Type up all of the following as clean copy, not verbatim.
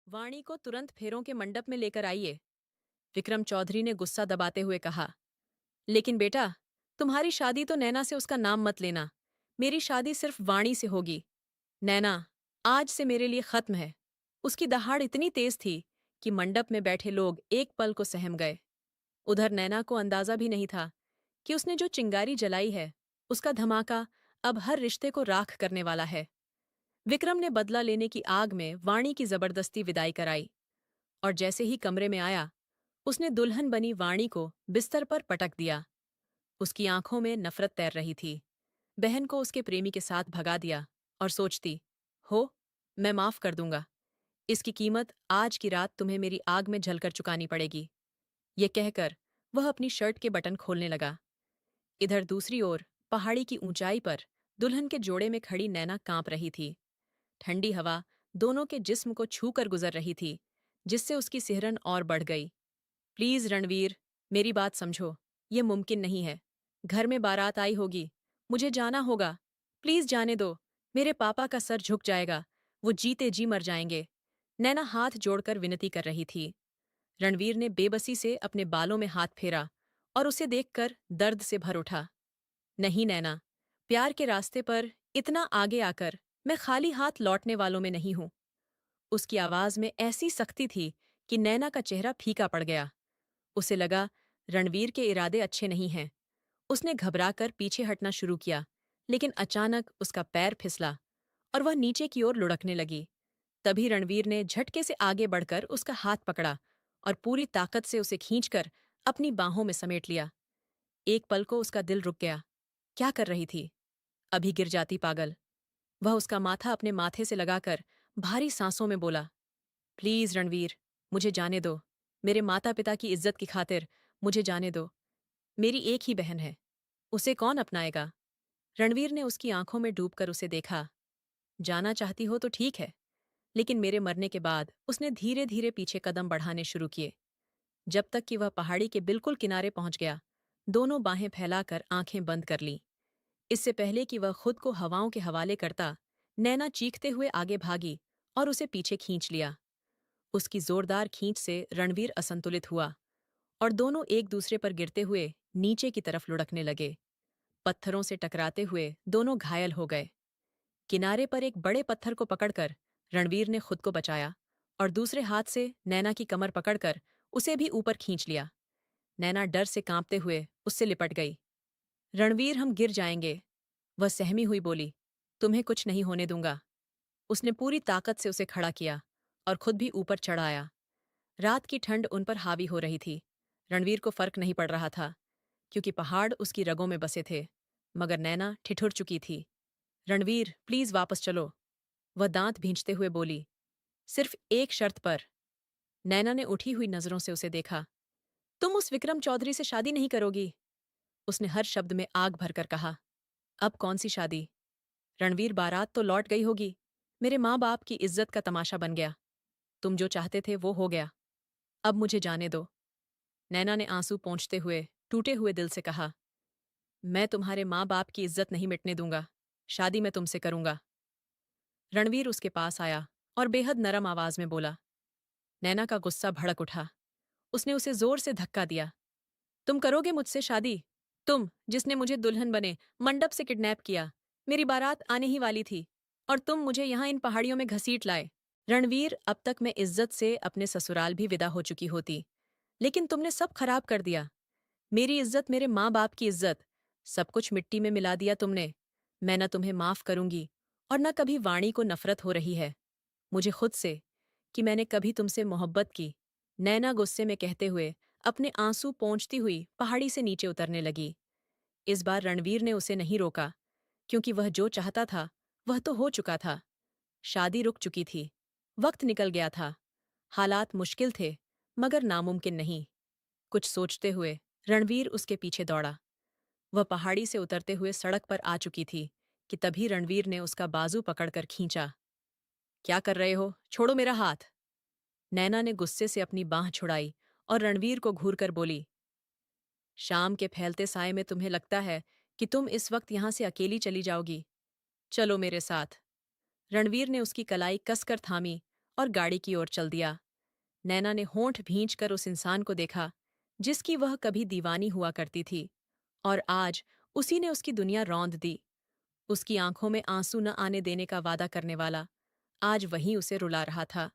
वाणी को तुरंत फेरों के मंडप में लेकर आइए। विक्रम चौधरी ने गुस्सा दबाते हुए कहा। लेकिन बेटा, तुम्हारी शादी तो नैना से उसका नाम मत लेना। मेरी शादी सिर्फ वाणी से होगी। नैना आज से मेरे लिए खत्म है। उसकी दहाड़ इतनी तेज थी कि मंडप में बैठे लोग एक पल को सहम गए। उधर नैना को अंदाजा भी नहीं था कि उसने जो चिंगारी जलाई है, उसका धमाका अब हर रिश्ते को राख करने वाला है। विक्रम ने बदला लेने की आग में वाणी की जबरदस्ती विदाई कराई और जैसे ही कमरे में आया, उसने दुल्हन बनी वाणी को बिस्तर पर पटक दिया। उसकी आंखों में नफरत तैर रही थी। बहन को उसके प्रेमी के साथ भगा दिया और सोचती, हो, मैं माफ कर दूंगा। इसकी कीमत आज की रात तुम्हें मेरी आग में जलकर चुकानी पड़ेगी। ये कहकर वह अपनी शर्ट के बटन खोलने लगा। इधर दूसरी ओर पहाड़ी की ऊंचाई पर दुल्हन के जोड़े में खड़ी नैना कांप रही थी। ठंडी हवा दोनों के जिस्म को छूकर गुजर रही थी, जिससे उसकी सिहरन और बढ़ गई। प्लीज रणवीर, मेरी बात समझो। ये मुमकिन नहीं है। घर में बारात आई होगी, मुझे जाना होगा। प्लीज जाने दो। मेरे पापा का सर झुक जाएगा। वो जीते जी मर जाएंगे। नैना हाथ जोड़कर विनती कर रही थी। रणवीर ने बेबसी से अपने बालों में हाथ फेरा और उसे देखकर दर्द से भर उठा। नहीं नैना, प्यार के रास्ते पर इतना आगे आकर मैं खाली हाथ लौटने वालों में नहीं हूं। उसकी आवाज में ऐसी सख्ती थी कि नैना का चेहरा फीका पड़ गया। उसे लगा रणवीर के इरादे अच्छे नहीं हैं। उसने घबराकर पीछे हटना शुरू किया, लेकिन अचानक उसका पैर फिसला और वह नीचे की ओर लुढ़कने लगी। तभी रणवीर ने झटके से आगे बढ़कर उसका हाथ पकड़ा और पूरी ताकत से उसे खींचकर अपनी बाहों में समेट लिया। एक पल को उसका दिल रुक गया। क्या कर रही थी? अभी गिर जाती पागल। वह उसका माथा अपने माथे से लगाकर भारी सांसों में बोला, प्लीज रणवीर, मुझे जाने दो। मेरे माता पिता की इज्जत की खातिर मुझे जाने दो। मेरी एक ही बहन है, उसे कौन अपनाएगा? रणवीर ने उसकी आंखों में डूबकर उसे देखा। जाना चाहती हो तो ठीक है, लेकिन मेरे मरने के बाद उसने धीरे धीरे पीछे कदम बढ़ाने शुरू किए, जब तक कि वह पहाड़ी के बिल्कुल किनारे पहुंच गया। दोनों बाहें फैलाकर आंखें बंद कर लीं। इससे पहले कि वह खुद को हवाओं के हवाले करता, नैना चीखते हुए आगे भागी और उसे पीछे खींच लिया। उसकी जोरदार खींच से रणवीर असंतुलित हुआ और दोनों एक दूसरे पर गिरते हुए नीचे की तरफ लुढ़कने लगे। पत्थरों से टकराते हुए दोनों घायल हो गए। किनारे पर एक बड़े पत्थर को पकड़कर रणवीर ने खुद को बचाया और दूसरे हाथ से नैना की कमर पकड़कर उसे भी ऊपर खींच लिया। नैना डर से कांपते हुए उससे लिपट गई। रणवीर, हम गिर जाएंगे। वह सहमी हुई बोली, तुम्हें कुछ नहीं होने दूंगा। उसने पूरी ताकत से उसे खड़ा किया और खुद भी ऊपर चढ़ आया। रात की ठंड उन पर हावी हो रही थी। रणवीर को फर्क नहीं पड़ रहा था, क्योंकि पहाड़ उसकी रगों में बसे थे, मगर नैना ठिठुर चुकी थी। रणवीर, प्लीज वापस चलो। वह दांत भींचते हुए बोली, सिर्फ एक शर्त पर। नैना ने उठी हुई नजरों से उसे देखा। तुम उस विक्रम चौधरी से शादी नहीं करोगी? उसने हर शब्द में आग भरकर कहा। अब कौन सी शादी? रणवीर, बारात तो लौट गई होगी। मेरे माँ बाप की इज्जत का तमाशा बन गया। तुम जो चाहते थे वो हो गया। अब मुझे जाने दो। नैना ने आंसू पोंछते हुए टूटे हुए दिल से कहा, मैं तुम्हारे माँ बाप की इज्जत नहीं मिटने दूंगा। शादी मैं तुमसे करूंगा। रणवीर उसके पास आया और बेहद नरम आवाज में बोला। नैना का गुस्सा भड़क उठा। उसने उसे जोर से धक्का दिया। तुम करोगे मुझसे शादी? तुम, जिसने मुझे दुल्हन बने मंडप से किडनैप किया। मेरी बारात आने ही वाली थी और तुम मुझे यहां इन पहाड़ियों में घसीट लाए। रणवीर, अब तक मैं इज्जत से अपने ससुराल भी विदा हो चुकी होती, लेकिन तुमने सब खराब कर दिया। मेरी इज्जत, मेरे माँ बाप की इज्जत, सब कुछ मिट्टी में मिला दिया तुमने। मैं न तुम्हें माफ करूंगी और न कभी वाणी को नफरत हो रही है मुझे खुद से कि मैंने कभी तुमसे मोहब्बत की। नैना गुस्से में कहते हुए अपने आंसू पोंछती हुई पहाड़ी से नीचे उतरने लगी। इस बार रणवीर ने उसे नहीं रोका, क्योंकि वह जो चाहता था वह तो हो चुका था। शादी रुक चुकी थी। वक्त निकल गया था। हालात मुश्किल थे, मगर नामुमकिन नहीं। कुछ सोचते हुए रणवीर उसके पीछे दौड़ा। वह पहाड़ी से उतरते हुए सड़क पर आ चुकी थी कि तभी रणवीर ने उसका बाजू पकड़कर खींचा। क्या कर रहे हो? छोड़ो मेरा हाथ। नैना ने गुस्से से अपनी बांह छुड़ाई और रणवीर को घूरकर बोली, शाम के फैलते साए में तुम्हें लगता है कि तुम इस वक्त यहां से अकेली चली जाओगी? चलो मेरे साथ। रणवीर ने उसकी कलाई कसकर थामी और गाड़ी की ओर चल दिया। नैना ने होंठ भींचकर उस इंसान को देखा जिसकी वह कभी दीवानी हुआ करती थी, और आज उसी ने उसकी दुनिया रौंद दी। उसकी आंखों में आंसू न आने देने का वादा करने वाला आज वहीं उसे रुला रहा था।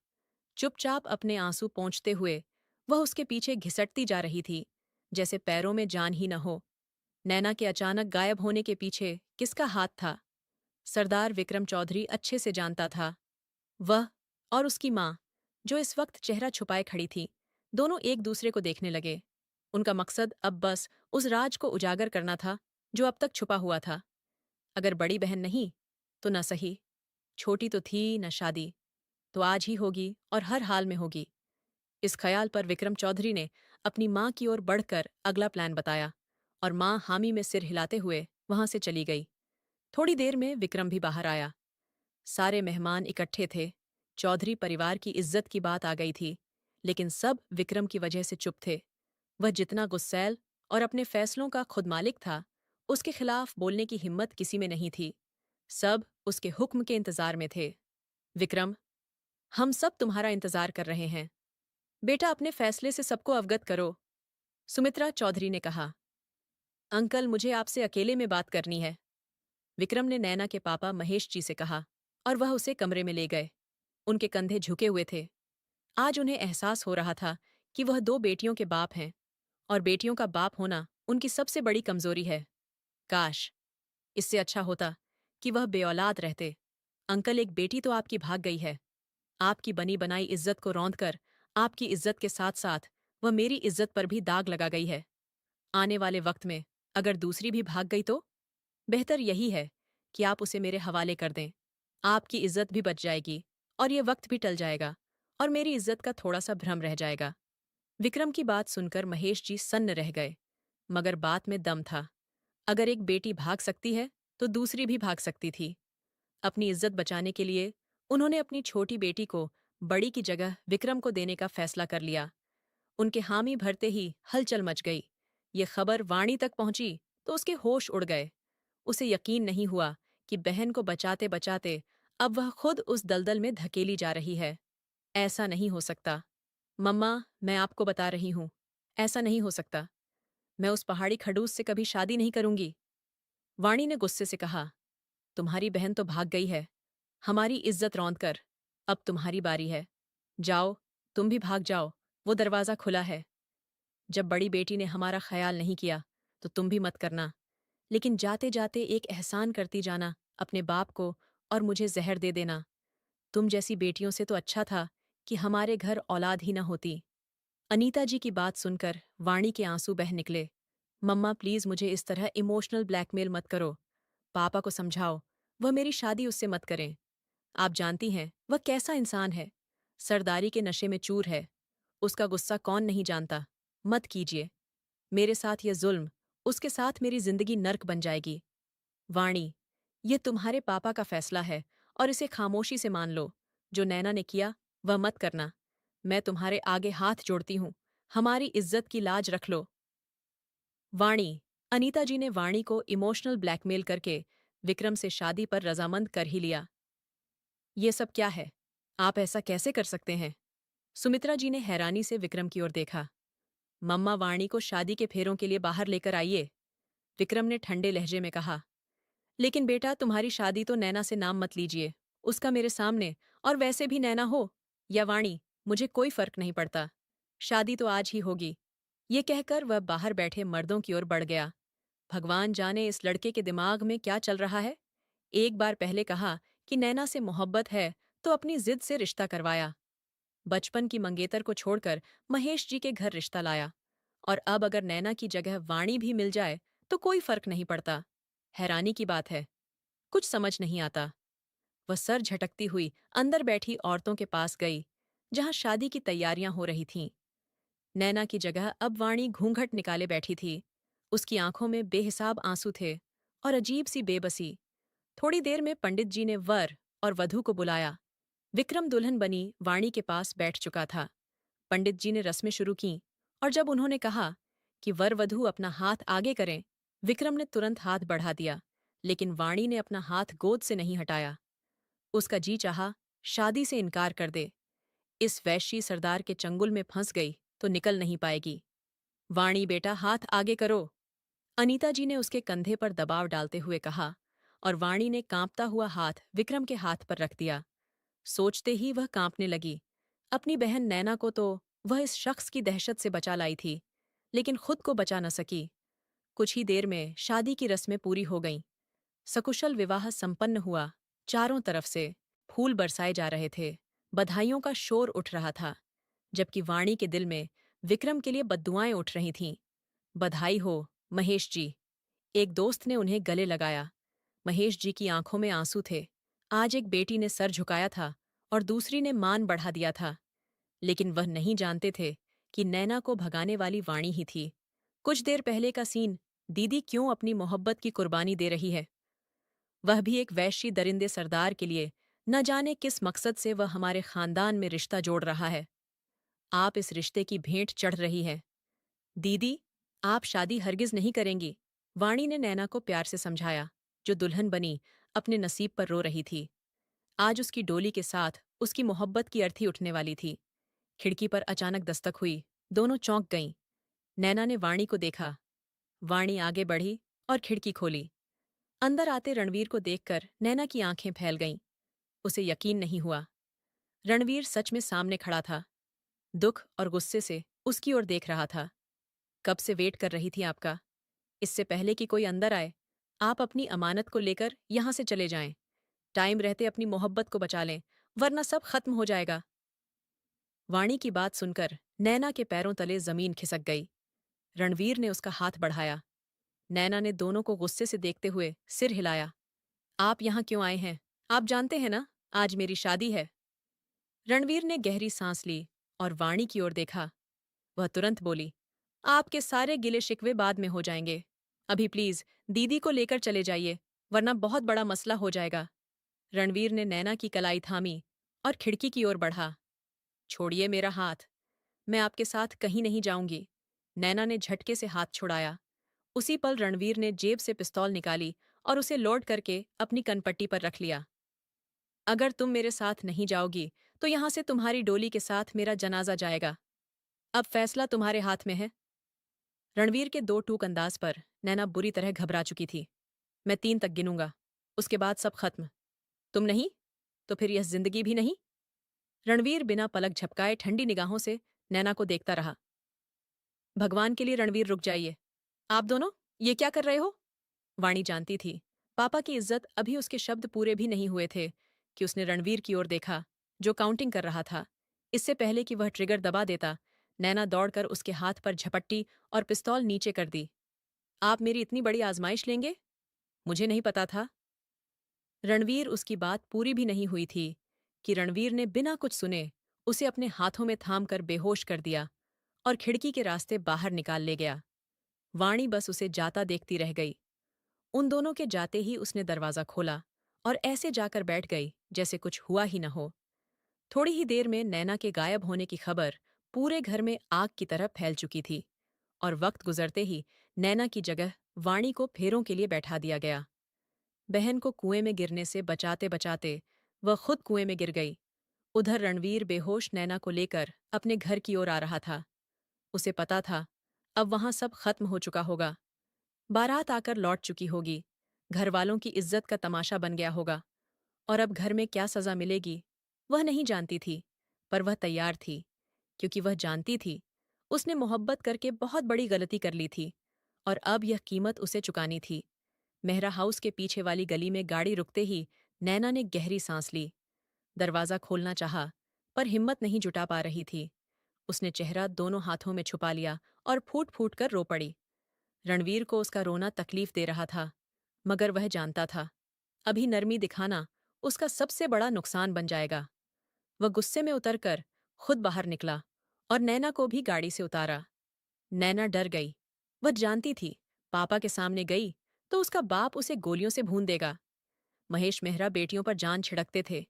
चुपचाप अपने आंसू पोंछते हुए वह उसके पीछे घिसटती जा रही थी, जैसे पैरों में जान ही न हो। नैना के अचानक गायब होने के पीछे किसका हाथ था? सरदार विक्रम चौधरी अच्छे से जानता था। वह और उसकी माँ, जो इस वक्त चेहरा छुपाए खड़ी थी, दोनों एक दूसरे को देखने लगे। उनका मकसद अब बस उस राज को उजागर करना था जो अब तक छुपा हुआ था। अगर बड़ी बहन नहीं तो न सही, छोटी तो थी न शादी, तो आज ही होगी और हर हाल में होगी। इस ख्याल पर विक्रम चौधरी ने अपनी माँ की ओर बढ़कर अगला प्लान बताया, और माँ हामी में सिर हिलाते हुए वहां से चली गई। थोड़ी देर में विक्रम भी बाहर आया। सारे मेहमान इकट्ठे थे। चौधरी परिवार की इज्जत की बात आ गई थी, लेकिन सब विक्रम की वजह से चुप थे। वह जितना गुस्सैल और अपने फैसलों का खुद मालिक था, उसके खिलाफ बोलने की हिम्मत किसी में नहीं थी। सब उसके हुक्म के इंतजार में थे। विक्रम, हम सब तुम्हारा इंतजार कर रहे हैं। बेटा, अपने फैसले से सबको अवगत करो। सुमित्रा चौधरी ने कहा। अंकल, मुझे आपसे अकेले में बात करनी है, विक्रम ने नैना के पापा महेश जी से कहा, और वह उसे कमरे में ले गए। उनके कंधे झुके हुए थे। आज उन्हें एहसास हो रहा था कि वह दो बेटियों के बाप हैं, और बेटियों का बाप होना उनकी सबसे बड़ी कमजोरी है। काश इससे अच्छा होता कि वह बेऔलाद रहते। अंकल, एक बेटी तो आपकी भाग गई है। आपकी बनी बनाई इज्जत को रौंदकर आपकी इज्जत के साथ साथ वह मेरी इज्जत पर भी दाग लगा गई है। आने वाले वक्त में अगर दूसरी भी भाग गई तो बेहतर यही है कि आप उसे मेरे हवाले कर दें। आपकी इज्जत भी बच जाएगी और ये वक्त भी टल जाएगा, और मेरी इज्जत का थोड़ा सा भ्रम रह जाएगा। विक्रम की बात सुनकर महेश जी सन्न रह गए, मगर बात में दम था। अगर एक बेटी भाग सकती है तो दूसरी भी भाग सकती थी। अपनी इज्जत बचाने के लिए उन्होंने अपनी छोटी बेटी को बड़ी की जगह विक्रम को देने का फैसला कर लिया। उनके हामी भरते ही हलचल मच गई। ये खबर वाणी तक पहुंची तो उसके होश उड़ गए। उसे यकीन नहीं हुआ कि बहन को बचाते बचाते अब वह खुद उस दलदल में धकेली जा रही है। ऐसा नहीं हो सकता। मम्मा, मैं आपको बता रही हूं, ऐसा नहीं हो सकता। मैं उस पहाड़ी खड़ूस से कभी शादी नहीं करूंगी, वाणी ने गुस्से से कहा। तुम्हारी बहन तो भाग गई है, हमारी इज्जत रौंद कर। अब तुम्हारी बारी है। जाओ, तुम भी भाग जाओ, वो दरवाजा खुला है। जब बड़ी बेटी ने हमारा ख्याल नहीं किया तो तुम भी मत करना, लेकिन जाते जाते एक एहसान करती जाना अपने बाप को, और मुझे जहर दे देना। तुम जैसी बेटियों से तो अच्छा था कि हमारे घर औलाद ही न होती। अनीता जी की बात सुनकर वाणी के आंसू बह निकले। मम्मा, प्लीज मुझे इस तरह इमोशनल ब्लैकमेल मत करो। पापा को समझाओ, वह मेरी शादी उससे मत करें। आप जानती हैं वह कैसा इंसान है। सरदारी के नशे में चूर है। उसका गुस्सा कौन नहीं जानता। मत कीजिए। मेरे साथ यह जुल्म, उसके साथ मेरी जिंदगी नर्क बन जाएगी। वाणी, ये तुम्हारे पापा का फैसला है और इसे खामोशी से मान लो। जो नैना ने किया वह मत करना। मैं तुम्हारे आगे हाथ जोड़ती हूँ, हमारी इज्जत की लाज रख लो। वाणी, अनीता जी ने वाणी को इमोशनल ब्लैकमेल करके विक्रम से शादी पर रजामंद कर ही लिया। ये सब क्या है? आप ऐसा कैसे कर सकते हैं? सुमित्रा जी ने हैरानी से विक्रम की ओर देखा। मम्मा, वाणी को शादी के फेरों के लिए बाहर लेकर आइए, विक्रम ने ठंडे लहजे में कहा। लेकिन बेटा, तुम्हारी शादी तो नैना से नाम मत लीजिए, उसका मेरे सामने, और वैसे भी नैना हो या वाणी, मुझे कोई फर्क नहीं पड़ता। शादी तो आज ही होगी। ये कहकर वह बाहर बैठे मर्दों की ओर बढ़ गया। भगवान जाने इस लड़के के दिमाग में क्या चल रहा है। एक बार पहले कहा कि नैना से मोहब्बत है तो अपनी जिद से रिश्ता करवाया। बचपन की मंगेतर को छोड़कर महेश जी के घर रिश्ता लाया, और अब अगर नैना की जगह वाणी भी मिल जाए तो कोई फर्क नहीं पड़ता। हैरानी की बात है, कुछ समझ नहीं आता। वह सर झटकती हुई अंदर बैठी औरतों के पास गई, जहां शादी की तैयारियां हो रही थीं। नैना की जगह अब वाणी घूंघट निकाले बैठी थी। उसकी आंखों में बेहिसाब आंसू थे और अजीब सी बेबसी। थोड़ी देर में पंडित जी ने वर और वधू को बुलाया। विक्रम दुल्हन बनी वाणी के पास बैठ चुका था। पंडित जी ने रस्में शुरू कीं, और जब उन्होंने कहा कि वर वधू अपना हाथ आगे करें, विक्रम ने तुरंत हाथ बढ़ा दिया, लेकिन वाणी ने अपना हाथ गोद से नहीं हटाया। उसका जी चाहा शादी से इनकार कर दे, इस वैश्य सरदार के चंगुल में फंस गई तो निकल नहीं पाएगी। वाणी बेटा, हाथ आगे करो। अनीता जी ने उसके कंधे पर दबाव डालते हुए कहा, और वाणी ने कांपता हुआ हाथ विक्रम के हाथ पर रख दिया। सोचते ही वह कांपने लगी। अपनी बहन नैना को तो वह इस शख्स की दहशत से बचा लाई थी, लेकिन खुद को बचा न सकी। कुछ ही देर में शादी की रस्में पूरी हो गईं। सकुशल विवाह संपन्न हुआ। चारों तरफ से फूल बरसाए जा रहे थे। बधाइयों का शोर उठ रहा था, जबकि वाणी के दिल में विक्रम के लिए बद्दुआएं उठ रही थीं। बधाई हो, महेश जी। एक दोस्त ने उन्हें गले लगाया। महेश जी की आंखों में आंसू थे। आज एक बेटी ने सर झुकाया था और दूसरी ने मान बढ़ा दिया था, लेकिन वह नहीं जानते थे कि नैना को भगाने वाली वाणी ही थी। कुछ देर पहले का सीन, दीदी क्यों अपनी मोहब्बत की कुर्बानी दे रही है, वह भी एक वैश्य दरिंदे सरदार के लिए। न जाने किस मकसद से वह हमारे खानदान में रिश्ता जोड़ रहा है। आप इस रिश्ते की भेंट चढ़ रही है। दीदी, आप शादी हरगिज नहीं करेंगी, वाणी ने नैना को प्यार से समझाया, जो दुल्हन बनी अपने नसीब पर रो रही थी। आज उसकी डोली के साथ उसकी मोहब्बत की अर्थी उठने वाली थी। खिड़की पर अचानक दस्तक हुई। दोनों चौंक गईं। नैना ने वाणी को देखा। वाणी आगे बढ़ी और खिड़की खोली। अंदर आते रणवीर को देखकर नैना की आंखें फैल गईं। उसे यकीन नहीं हुआ। रणवीर सच में सामने खड़ा था, दुख और गुस्से से उसकी ओर देख रहा था। कब से वेट कर रही थी आपका। इससे पहले कि कोई अंदर आए, आप अपनी अमानत को लेकर यहां से चले जाएं। टाइम रहते अपनी मोहब्बत को बचा लें, वरना सब खत्म हो जाएगा। वाणी की बात सुनकर नैना के पैरों तले जमीन खिसक गई। रणवीर ने उसका हाथ बढ़ाया। नैना ने दोनों को गुस्से से देखते हुए सिर हिलाया। आप यहां क्यों आए हैं? आप जानते हैं ना, आज मेरी शादी है। रणवीर ने गहरी सांस ली और वाणी की ओर देखा। वह तुरंत बोली, आपके सारे गिले शिकवे बाद में हो जाएंगे। अभी प्लीज दीदी को लेकर चले जाइए, वरना बहुत बड़ा मसला हो जाएगा। रणवीर ने नैना की कलाई थामी और खिड़की की ओर बढ़ा। छोड़िए मेरा हाथ, मैं आपके साथ कहीं नहीं जाऊंगी। नैना ने झटके से हाथ छुड़ाया। उसी पल रणवीर ने जेब से पिस्तौल निकाली और उसे लोड करके अपनी कनपट्टी पर रख लिया। अगर तुम मेरे साथ नहीं जाओगी तो यहां से तुम्हारी डोली के साथ मेरा जनाजा जाएगा। अब फैसला तुम्हारे हाथ में है। रणवीर के दो टूक अंदाज पर नैना बुरी तरह घबरा चुकी थी। मैं 3 तक गिनूंगा, उसके बाद सब खत्म। तुम नहीं तो फिर यह जिंदगी भी नहीं। रणवीर बिना पलक झपकाए ठंडी निगाहों से नैना को देखता रहा। भगवान के लिए रणवीर, रुक जाइए। आप दोनों ये क्या कर रहे हो? वाणी जानती थी पापा की इज्जत। अभी उसके शब्द पूरे भी नहीं हुए थे कि उसने रणवीर की ओर देखा, जो काउंटिंग कर रहा था। इससे पहले कि वह ट्रिगर दबा देता, नैना दौड़कर उसके हाथ पर झपट्टी और पिस्तौल नीचे कर दी। आप मेरी इतनी बड़ी आजमाइश लेंगे? मुझे नहीं पता था। रणवीर, उसकी बात पूरी भी नहीं हुई थी कि रणवीर ने बिना कुछ सुने उसे अपने हाथों में थाम कर बेहोश कर दिया और खिड़की के रास्ते बाहर निकाल ले गया। वाणी बस उसे जाता देखती रह गई। उन दोनों के जाते ही उसने दरवाजा खोला और ऐसे जाकर बैठ गई जैसे कुछ हुआ ही न हो। थोड़ी ही देर में नैना के गायब होने की खबर पूरे घर में आग की तरह फैल चुकी थी, और वक्त गुजरते ही नैना की जगह वाणी को फेरों के लिए बैठा दिया गया। बहन को कुएं में गिरने से बचाते बचाते वह खुद कुएं में गिर गई। उधर रणवीर बेहोश नैना को लेकर अपने घर की ओर आ रहा था। उसे पता था अब वहां सब खत्म हो चुका होगा। बारात आकर लौट चुकी होगी। घर वालों की इज्जत का तमाशा बन गया होगा। और अब घर में क्या सजा मिलेगी, वह नहीं जानती थी, पर वह तैयार थी, क्योंकि वह जानती थी उसने मोहब्बत करके बहुत बड़ी गलती कर ली थी, और अब यह कीमत उसे चुकानी थी। मेहरा हाउस के पीछे वाली गली में गाड़ी रुकते ही नैना ने गहरी सांस ली। दरवाजा खोलना चाहा, पर हिम्मत नहीं जुटा पा रही थी। उसने चेहरा दोनों हाथों में छुपा लिया और फूट फूट कर रो पड़ी। रणवीर को उसका रोना तकलीफ दे रहा था, मगर वह जानता था अभी नरमी दिखाना उसका सबसे बड़ा नुकसान बन जाएगा। वह गुस्से में उतरकर खुद बाहर निकला और नैना को भी गाड़ी से उतारा। नैना डर गई। वह जानती थी पापा के सामने गई तो उसका बाप उसे गोलियों से भून देगा। महेश मेहरा बेटियों पर जान छिड़कते थे,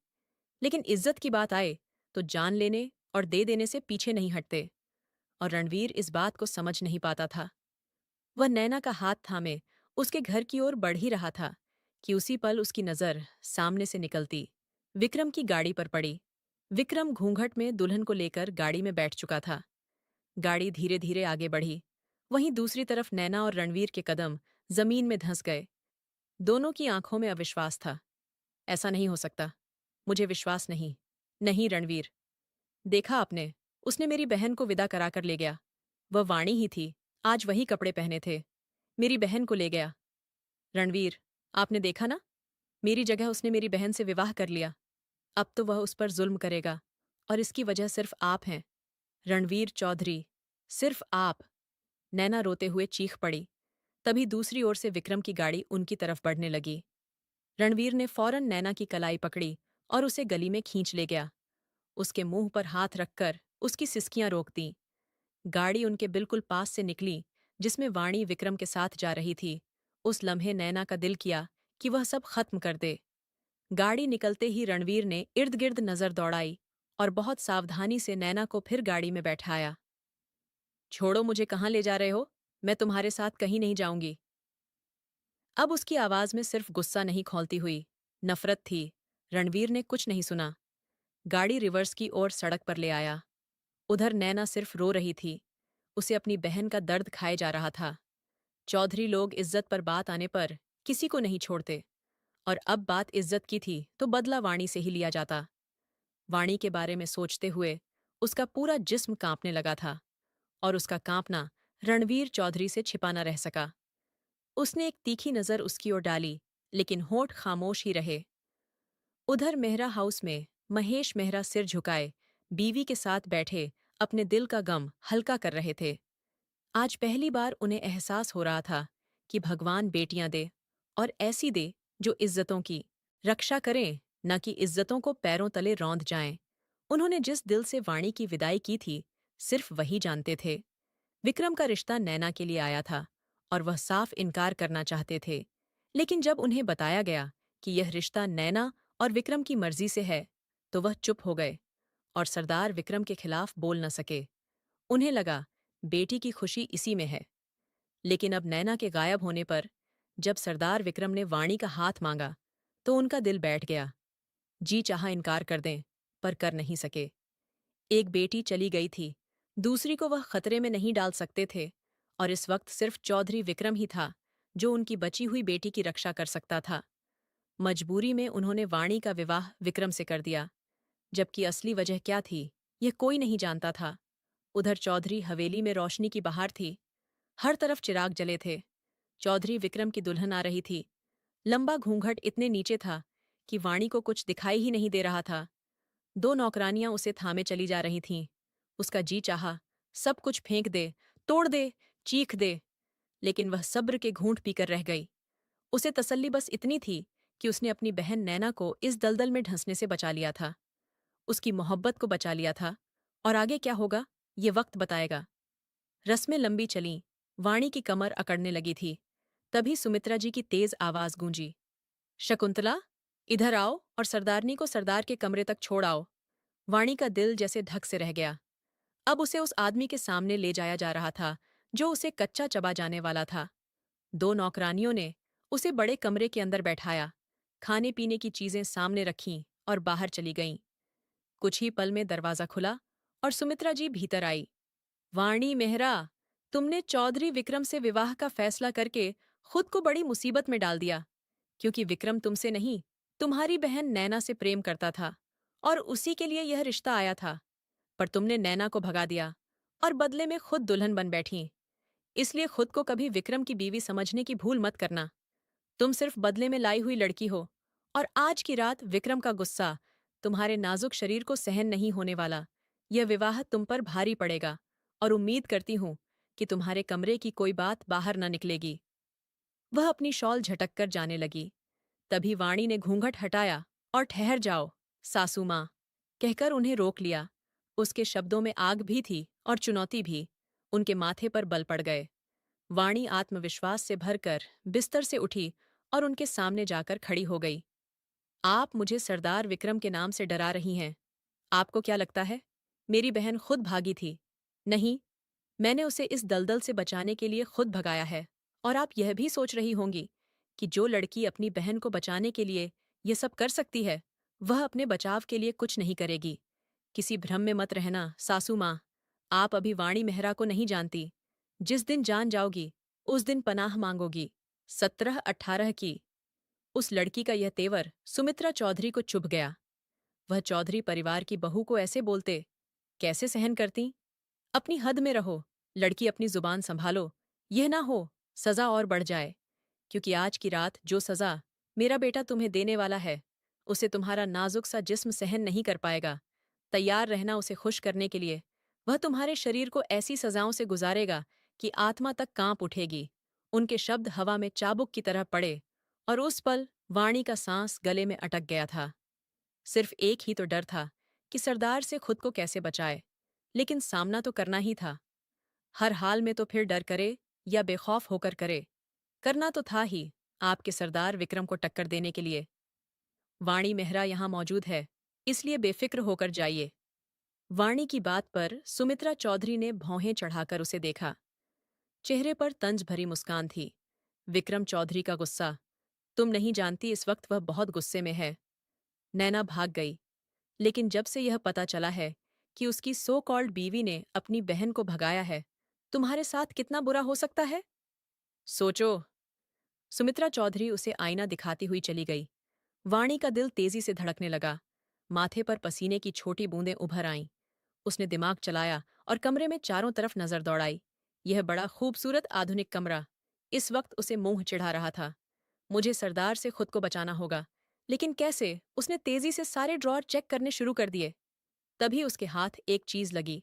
लेकिन इज्जत की बात आए तो जान लेने और दे देने से पीछे नहीं हटते, और रणवीर इस बात को समझ नहीं पाता था। वह नैना का हाथ थामे उसके घर की ओर बढ़ ही रहा था कि उसी पल उसकी नजर सामने से निकलती विक्रम की गाड़ी पर पड़ी। विक्रम घूंघट में दुल्हन को लेकर गाड़ी में बैठ चुका था। गाड़ी धीरे धीरे आगे बढ़ी। वहीं दूसरी तरफ नैना और रणवीर के कदम जमीन में धंस गए। दोनों की आंखों में अविश्वास था। ऐसा नहीं हो सकता। मुझे विश्वास नहीं। नहीं रणवीर। देखा आपने, उसने मेरी बहन को विदा कराकर ले गया। वह वाणी ही थी। आज वही कपड़े पहने थे। मेरी बहन को ले गया। रणवीर, आपने देखा ना, मेरी जगह उसने मेरी बहन से विवाह कर लिया। अब तो वह उस पर जुल्म करेगा, और इसकी वजह सिर्फ आप हैं। रणवीर चौधरी, सिर्फ आप। नैना रोते हुए चीख पड़ी। तभी दूसरी ओर से विक्रम की गाड़ी उनकी तरफ बढ़ने लगी। रणवीर ने फौरन नैना की कलाई पकड़ी और उसे गली में खींच ले गया। उसके मुंह पर हाथ रखकर उसकी सिसकियां रोक दीं। गाड़ी उनके बिल्कुल पास से निकली, जिसमें वाणी विक्रम के साथ जा रही थी। उस लम्हे नैना का दिल किया कि वह सब खत्म कर दे। गाड़ी निकलते ही रणवीर ने इर्द गिर्द नजर दौड़ाई और बहुत सावधानी से नैना को फिर गाड़ी में बैठाया। छोड़ो, मुझे कहाँ ले जा रहे हो? मैं तुम्हारे साथ कहीं नहीं जाऊंगी। अब उसकी आवाज में सिर्फ गुस्सा नहीं खौलती हुई, नफरत थी। रणवीर ने कुछ नहीं सुना। गाड़ी रिवर्स की ओर सड़क पर ले आया। उधर नैना सिर्फ रो रही थी। उसे अपनी बहन का दर्द खाए जा रहा था। चौधरी लोग इज्जत पर बात आने पर किसी को नहीं छोड़ते, और अब बात इज्जत की थी तो बदला वाणी से ही लिया जाता। वाणी के बारे में सोचते हुए उसका पूरा जिस्म कांपने लगा था, और उसका कांपना रणवीर चौधरी से छिपा न रह सका। उसने एक तीखी नजर उसकी ओर डाली, लेकिन होंठ खामोश ही रहे। उधर मेहरा हाउस में महेश मेहरा सिर झुकाए बीवी के साथ बैठे अपने दिल का गम हल्का कर रहे थे। आज पहली बार उन्हें एहसास हो रहा था कि भगवान बेटियां दे, और ऐसी दे जो इज्जतों की रक्षा करें, न कि इज्जतों को पैरों तले रौंद जाएं। उन्होंने जिस दिल से वाणी की विदाई की थी, सिर्फ वही जानते थे। विक्रम का रिश्ता नैना के लिए आया था, और वह साफ इनकार करना चाहते थे। लेकिन जब उन्हें बताया गया कि यह रिश्ता नैना और विक्रम की मर्जी से है, तो वह चुप हो गए और सरदार विक्रम के खिलाफ बोल न सके। उन्हें लगा बेटी की खुशी इसी में है। लेकिन अब नैना के गायब होने पर, जब सरदार विक्रम ने वाणी का हाथ मांगा, तो उनका दिल बैठ गया। जी चाहा इनकार कर दें, पर कर नहीं सके। एक बेटी चली गई थी, दूसरी को वह खतरे में नहीं डाल सकते थे, और इस वक्त सिर्फ चौधरी विक्रम ही था जो उनकी बची हुई बेटी की रक्षा कर सकता था। मजबूरी में उन्होंने वाणी का विवाह विक्रम से कर दिया, जबकि असली वजह क्या थी, यह कोई नहीं जानता था। उधर चौधरी हवेली में रोशनी की बहार थी। हर तरफ चिराग जले थे। चौधरी विक्रम की दुल्हन आ रही थी। लंबा घूंघट इतने नीचे था कि वाणी को कुछ दिखाई ही नहीं दे रहा था। दो नौकरानियां उसे थामे चली जा रही थीं। उसका जी चाहा सब कुछ फेंक दे, तोड़ दे, चीख दे, लेकिन वह सब्र के घूंट पीकर रह गई। उसे तसल्ली बस इतनी थी कि उसने अपनी बहन नैना को इस दलदल में ढंसने से बचा लिया था, उसकी मोहब्बत को बचा लिया था, और आगे क्या होगा, ये वक्त बताएगा। रस्में लंबी चलीं। वाणी की कमर अकड़ने लगी थी। तभी सुमित्रा जी की तेज आवाज गूंजी। शकुंतला, इधर आओ और सरदारनी को सरदार के कमरे तक छोड़ आओ। वाणी का दिल जैसे धक से रह गया। अब उसे उस आदमी के सामने ले जाया जा रहा था जो उसे कच्चा चबा जाने वाला था। दो नौकरानियों ने उसे बड़े कमरे के अंदर बैठाया, खाने पीने की चीजें सामने रखीं और बाहर चली गईं। कुछ ही पल में दरवाजा खुला और सुमित्रा जी भीतर आई। वाणी मेहरा, तुमने चौधरी विक्रम से विवाह का फैसला करके खुद को बड़ी मुसीबत में डाल दिया, क्योंकि विक्रम तुमसे नहीं, तुम्हारी बहन नैना से प्रेम करता था, और उसी के लिए यह रिश्ता आया था। पर तुमने नैना को भगा दिया और बदले में खुद दुल्हन बन बैठी। इसलिए खुद को कभी विक्रम की बीवी समझने की भूल मत करना। तुम सिर्फ बदले में लाई हुई लड़की हो, और आज की रात विक्रम का गुस्सा तुम्हारे नाजुक शरीर को सहन नहीं होने वाला। यह विवाह तुम पर भारी पड़ेगा, और उम्मीद करती हूं कि तुम्हारे कमरे की कोई बात बाहर न निकलेगी। वह अपनी शॉल झटक कर जाने लगी। तभी वाणी ने घूंघट हटाया और ठहर जाओ, सासू माँ, कहकर उन्हें रोक लिया। उसके शब्दों में आग भी थी और चुनौती भी। उनके माथे पर बल पड़ गए। वाणी आत्मविश्वास से भरकर बिस्तर से उठी और उनके सामने जाकर खड़ी हो गई। आप मुझे सरदार विक्रम के नाम से डरा रही हैं। आपको क्या लगता है मेरी बहन खुद भागी थी? नहीं, मैंने उसे इस दलदल से बचाने के लिए खुद भगाया है। और आप यह भी सोच रही होंगी कि जो लड़की अपनी बहन को बचाने के लिए ये सब कर सकती है, वह अपने बचाव के लिए कुछ नहीं करेगी। किसी भ्रम में मत रहना, सासू माँ। आप अभी वाणी मेहरा को नहीं जानती। जिस दिन जान जाओगी, उस दिन पनाह मांगोगी। 17-18 की। उस लड़की का यह तेवर सुमित्रा चौधरी को चुभ गया। वह चौधरी परिवार की बहू को ऐसे बोलते कैसे सहन करती? अपनी हद में रहो, लड़की अपनी जुबान संभालो। यह ना हो सजा और बढ़ जाए, क्योंकि आज की रात जो सजा मेरा बेटा तुम्हें देने वाला है, उसे तुम्हारा नाजुक सा जिस्म सहन नहीं कर पाएगा। तैयार रहना उसे खुश करने के लिए। वह तुम्हारे शरीर को ऐसी सजाओं से गुजारेगा कि आत्मा तक कांप उठेगी। उनके शब्द हवा में चाबुक की तरह पड़े, और उस पल वाणी का सांस गले में अटक गया था। सिर्फ एक ही तो डर था कि सरदार से खुद को कैसे बचाए, लेकिन सामना तो करना ही था। हर हाल में तो फिर डर करे या बेखौफ होकर करे, करना तो था ही आपके सरदार विक्रम को टक्कर देने के लिए। वाणी मेहरा यहां मौजूद है, इसलिए बेफिक्र होकर जाइए। वाणी की बात पर सुमित्रा चौधरी ने भौहें चढ़ाकर उसे देखा। चेहरे पर तंज भरी मुस्कान थी। विक्रम चौधरी का गुस्सा, तुम नहीं जानती इस वक्त वह बहुत गुस्से में है। नैना भाग गई, लेकिन जब से यह पता चला है कि उसकी सो कॉल्ड बीवी ने अपनी बहन को भगाया है, तुम्हारे साथ कितना बुरा हो सकता है? सोचो। सुमित्रा चौधरी उसे आईना दिखाती हुई चली गई। वाणी का दिल तेजी से धड़कने लगा। माथे पर पसीने की छोटी बूंदें उभर आईं। उसने दिमाग चलाया और कमरे में चारों तरफ नजर दौड़ाई। यह बड़ा खूबसूरत आधुनिक कमरा इस वक्त उसे मोह चिढ़ा रहा था। मुझे सरदार से खुद को बचाना होगा, लेकिन कैसे? उसने तेजी से सारे ड्रॉर चेक करने शुरू कर दिए। तभी उसके हाथ एक चीज लगी।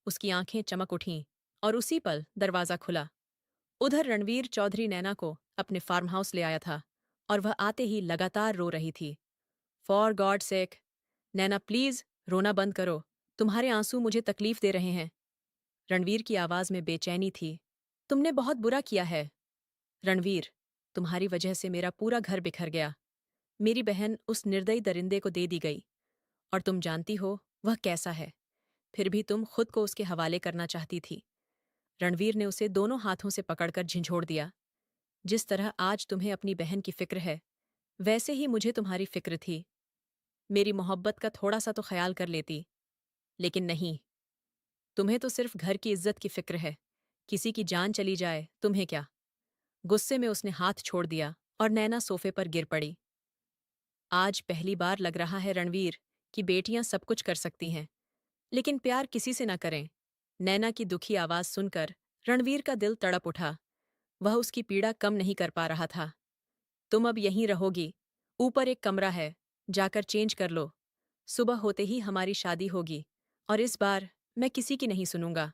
उसकी आंखें चमक उठीं और उसी पल दरवाजा खुला। उधर रणवीर चौधरी नैना को अपने फार्म हाउस ले आया था, और वह आते ही लगातार रो रही थी। For God sake, Naina please रोना बंद करो, तुम्हारे आंसू मुझे तकलीफ दे रहे हैं। रणवीर की आवाज में बेचैनी थी। तुमने बहुत बुरा किया है रणवीर, तुम्हारी वजह से मेरा पूरा घर बिखर गया। मेरी बहन उस निर्दयी दरिंदे को दे दी गई, और तुम जानती हो वह कैसा है। फिर भी तुम खुद को उसके हवाले करना चाहती थी। रणवीर ने उसे दोनों हाथों से पकड़कर झिंझोड़ दिया। जिस तरह आज तुम्हें अपनी बहन की फिक्र है, वैसे ही मुझे तुम्हारी फिक्र थी। मेरी मोहब्बत का थोड़ा सा तो ख्याल कर लेती, लेकिन नहीं। तुम्हें तो सिर्फ घर की इज्जत की फिक्र है। किसी की जान चली जाए तुम्हें क्या? गुस्से में उसने हाथ छोड़ दिया और नैना सोफे पर गिर पड़ी। आज पहली बार लग रहा है रणवीर कि बेटियां सब कुछ कर सकती हैं, लेकिन प्यार किसी से न करें। नैना की दुखी आवाज सुनकर रणवीर का दिल तड़प उठा। वह उसकी पीड़ा कम नहीं कर पा रहा था। तुम अब यहीं रहोगी। ऊपर एक कमरा है, जाकर चेंज कर लो। सुबह होते ही हमारी शादी होगी, और इस बार मैं किसी की नहीं सुनूंगा।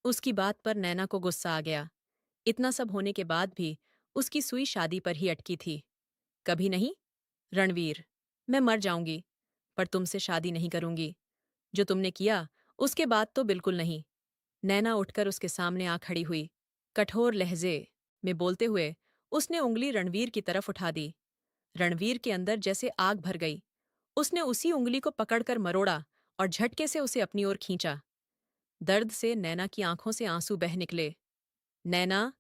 उसकी बात पर नैना को गुस्सा आ गया। इतना सब होने के बाद भी उसकी सुई शादी पर ही अटकी थी। कभी नहीं रणवीर, मैं मर जाऊंगी, पर तुमसे शादी नहीं करूंगी। जो तुमने किया उसके बाद तो बिल्कुल नहीं। नैना उठकर उसके सामने आ खड़ी हुई। कठोर लहजे में बोलते हुए उसने उंगली रणवीर की तरफ उठा दी। रणवीर के अंदर जैसे आग भर गई। उसने उसी उंगली को पकड़कर मरोड़ा और झटके से उसे अपनी ओर खींचा। दर्द से नैना की आंखों से आंसू बह निकले। नैना,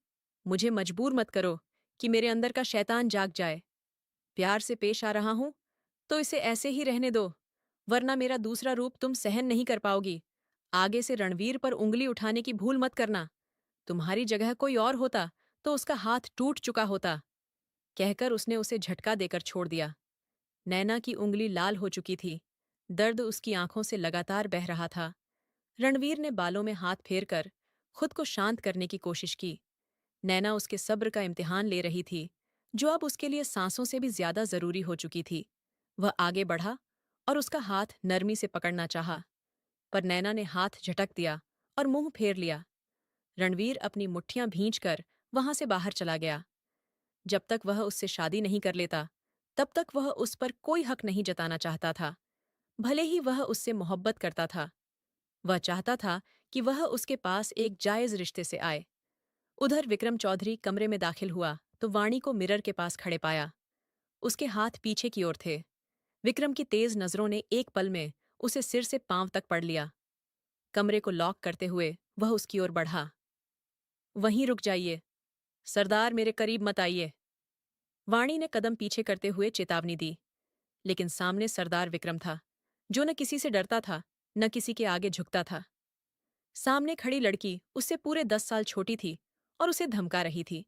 मुझे मजबूर मत करो कि मेरे अंदर का शैतान जाग जाए। प्यार से पेश आ रहा हूं तो इसे ऐसे ही रहने दो, वरना मेरा दूसरा रूप तुम सहन नहीं कर पाओगी। आगे से रणवीर पर उंगली उठाने की भूल मत करना। तुम्हारी जगह कोई और होता तो उसका हाथ टूट चुका होता। कहकर उसने उसे झटका देकर छोड़ दिया। नैना की उंगली लाल हो चुकी थी। दर्द उसकी आंखों से लगातार बह रहा था। रणवीर ने बालों में हाथ फेरकर खुद को शांत करने की कोशिश की। नैना उसके सब्र का इम्तिहान ले रही थी, जो अब उसके लिए सांसों से भी ज्यादा जरूरी हो चुकी थी। वह आगे बढ़ा और उसका हाथ नरमी से पकड़ना चाहा, पर नैना ने हाथ झटक दिया और मुंह फेर लिया। रणवीर अपनी मुट्ठियां भींचकर वहां से बाहर चला गया। जब तक वह उससे शादी नहीं कर लेता, तब तक वह उस पर कोई हक नहीं जताना चाहता था, भले ही वह उससे मोहब्बत करता था। वह चाहता था कि वह उसके पास एक जायज रिश्ते से आए। उधर विक्रम चौधरी कमरे में दाखिल हुआ तो वाणी को मिरर के पास खड़े पाया। उसके हाथ पीछे की ओर थे। विक्रम की तेज नजरों ने एक पल में उसे सिर से पांव तक पढ़ लिया। कमरे को लॉक करते हुए वह उसकी ओर बढ़ा। वहीं रुक जाइए, सरदार मेरे करीब मत आइए। वाणी ने कदम पीछे करते हुए चेतावनी दी, लेकिन सामने सरदार विक्रम था, जो न किसी से डरता था न किसी के आगे झुकता था। सामने खड़ी लड़की उससे पूरे 10 साल छोटी थी और उसे धमका रही थी।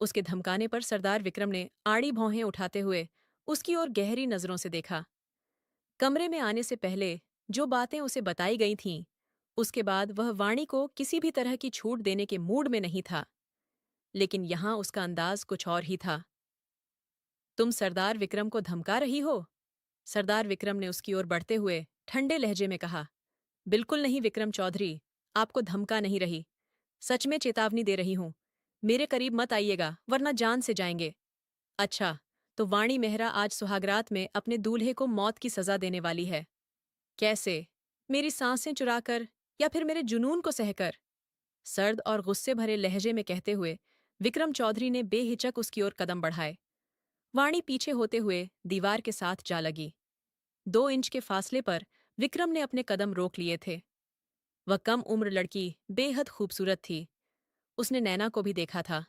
उसके धमकाने पर सरदार विक्रम ने आड़ी भौहें उठाते हुए उसकी ओर गहरी नजरों से देखा। कमरे में आने से पहले जो बातें उसे बताई गई थीं, उसके बाद वह वाणी को किसी भी तरह की छूट देने के मूड में नहीं था। लेकिन यहां उसका अंदाज कुछ और ही था। तुम सरदार विक्रम को धमका रही हो? सरदार विक्रम ने उसकी ओर बढ़ते हुए ठंडे लहजे में कहा। बिल्कुल नहीं विक्रम चौधरी, आपको धमका नहीं रही। सच में चेतावनी दे रही हूं। मेरे करीब मत आइएगा वरना जान से जाएंगे। अच्छा, तो वाणी मेहरा आज सुहागरात में अपने दूल्हे को मौत की सजा देने वाली है। कैसे? मेरी सांसें चुराकर या फिर मेरे जुनून को सहकर? सर्द और गुस्से भरे लहजे में कहते हुए विक्रम चौधरी ने बेहिचक उसकी ओर कदम बढ़ाए। वाणी पीछे होते हुए दीवार के साथ जा लगी। 2 इंच के फासले पर विक्रम ने अपने कदम रोक लिए थे। वह कम उम्र लड़की बेहद खूबसूरत थी। उसने नैना को भी देखा था।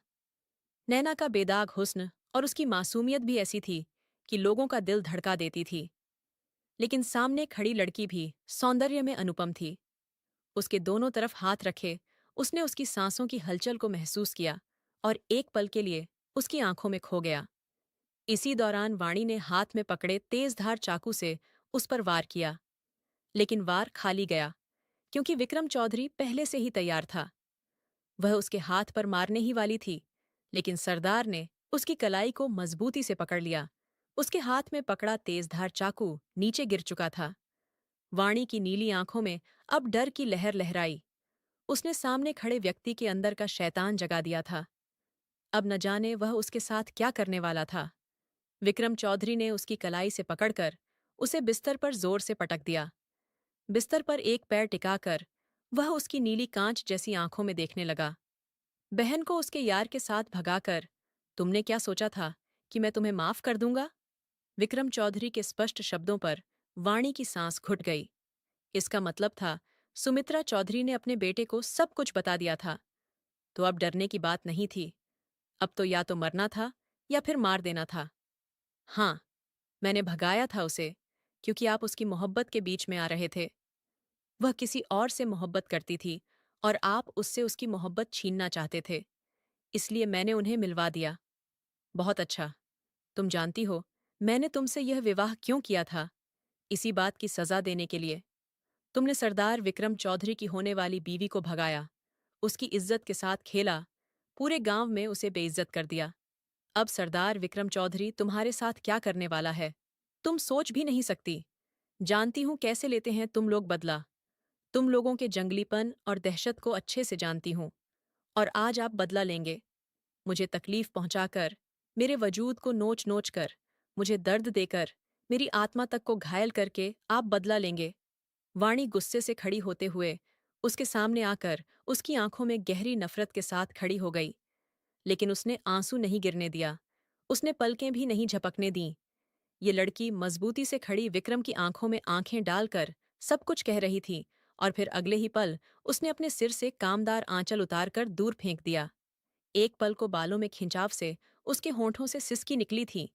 नैना का बेदाग हुस्न और उसकी मासूमियत भी ऐसी थी कि लोगों का दिल धड़का देती थी। लेकिन सामने खड़ी लड़की भी सौंदर्य में अनुपम थी। उसके दोनों तरफ हाथ रखे उसने उसकी सांसों की हलचल को महसूस किया और एक पल के लिए उसकी आंखों में खो गया। इसी दौरान वाणी ने हाथ में पकड़े तेजधार चाकू से उस पर वार किया। लेकिन वार खाली गया, क्योंकि विक्रम चौधरी पहले से ही तैयार था। वह उसके हाथ पर मारने ही वाली थी, लेकिन सरदार ने उसकी कलाई को मजबूती से पकड़ लिया। उसके हाथ में पकड़ा तेजधार चाकू नीचे गिर चुका था। वाणी की नीली आंखों में अब डर की लहर लहराई। उसने सामने खड़े व्यक्ति के अंदर का शैतान जगा दिया था। अब न जाने वह उसके साथ क्या करने वाला था। विक्रम चौधरी ने उसकी कलाई से पकड़कर उसे बिस्तर पर जोर से पटक दिया। बिस्तर पर एक पैर टिकाकर वह उसकी नीली कांच जैसी आंखों में देखने लगा। बहन को उसके यार के साथ भगाकर तुमने क्या सोचा था कि मैं तुम्हें माफ कर दूंगा? विक्रम चौधरी के स्पष्ट शब्दों पर वाणी की सांस घुट गई। इसका मतलब था सुमित्रा चौधरी ने अपने बेटे को सब कुछ बता दिया था। तो अब डरने की बात नहीं थी। अब तो या तो मरना था या फिर मार देना था। हाँ, मैंने भगाया था उसे, क्योंकि आप उसकी मोहब्बत के बीच में आ रहे थे। वह किसी और से मोहब्बत करती थी और आप उससे उसकी मोहब्बत छीनना चाहते थे। इसलिए मैंने उन्हें मिलवा दिया। बहुत अच्छा। तुम जानती हो मैंने तुमसे यह विवाह क्यों किया था? इसी बात की सजा देने के लिए। तुमने सरदार विक्रम चौधरी की होने वाली बीवी को भगाया, उसकी इज्जत के साथ खेला, पूरे गांव में उसे बेइज्जत कर दिया। अब सरदार विक्रम चौधरी तुम्हारे साथ क्या करने वाला है, तुम सोच भी नहीं सकती। जानती हूं कैसे लेते हैं तुम लोग बदला। तुम लोगों के जंगलीपन और दहशत को अच्छे से जानती हूं, और आज आप बदला लेंगे। मुझे तकलीफ पहुंचाकर, मेरे वजूद को नोच नोच कर, मुझे दर्द देकर, मेरी आत्मा तक को घायल करके आप बदला लेंगे। वाणी गुस्से से खड़ी होते हुए उसके सामने आकर उसकी आंखों में गहरी नफरत के साथ खड़ी हो गई। लेकिन उसने आंसू नहीं गिरने दिया। उसने पलकें भी नहीं झपकने दीं। ये लड़की मजबूती से खड़ी विक्रम की आंखों में आंखें डालकर सब कुछ कह रही थी, और फिर अगले ही पल उसने अपने सिर से कामदार आंचल उतारकर दूर फेंक दिया। एक पल को बालों में खिंचाव से उसके होंठों से सिसकी निकली थी,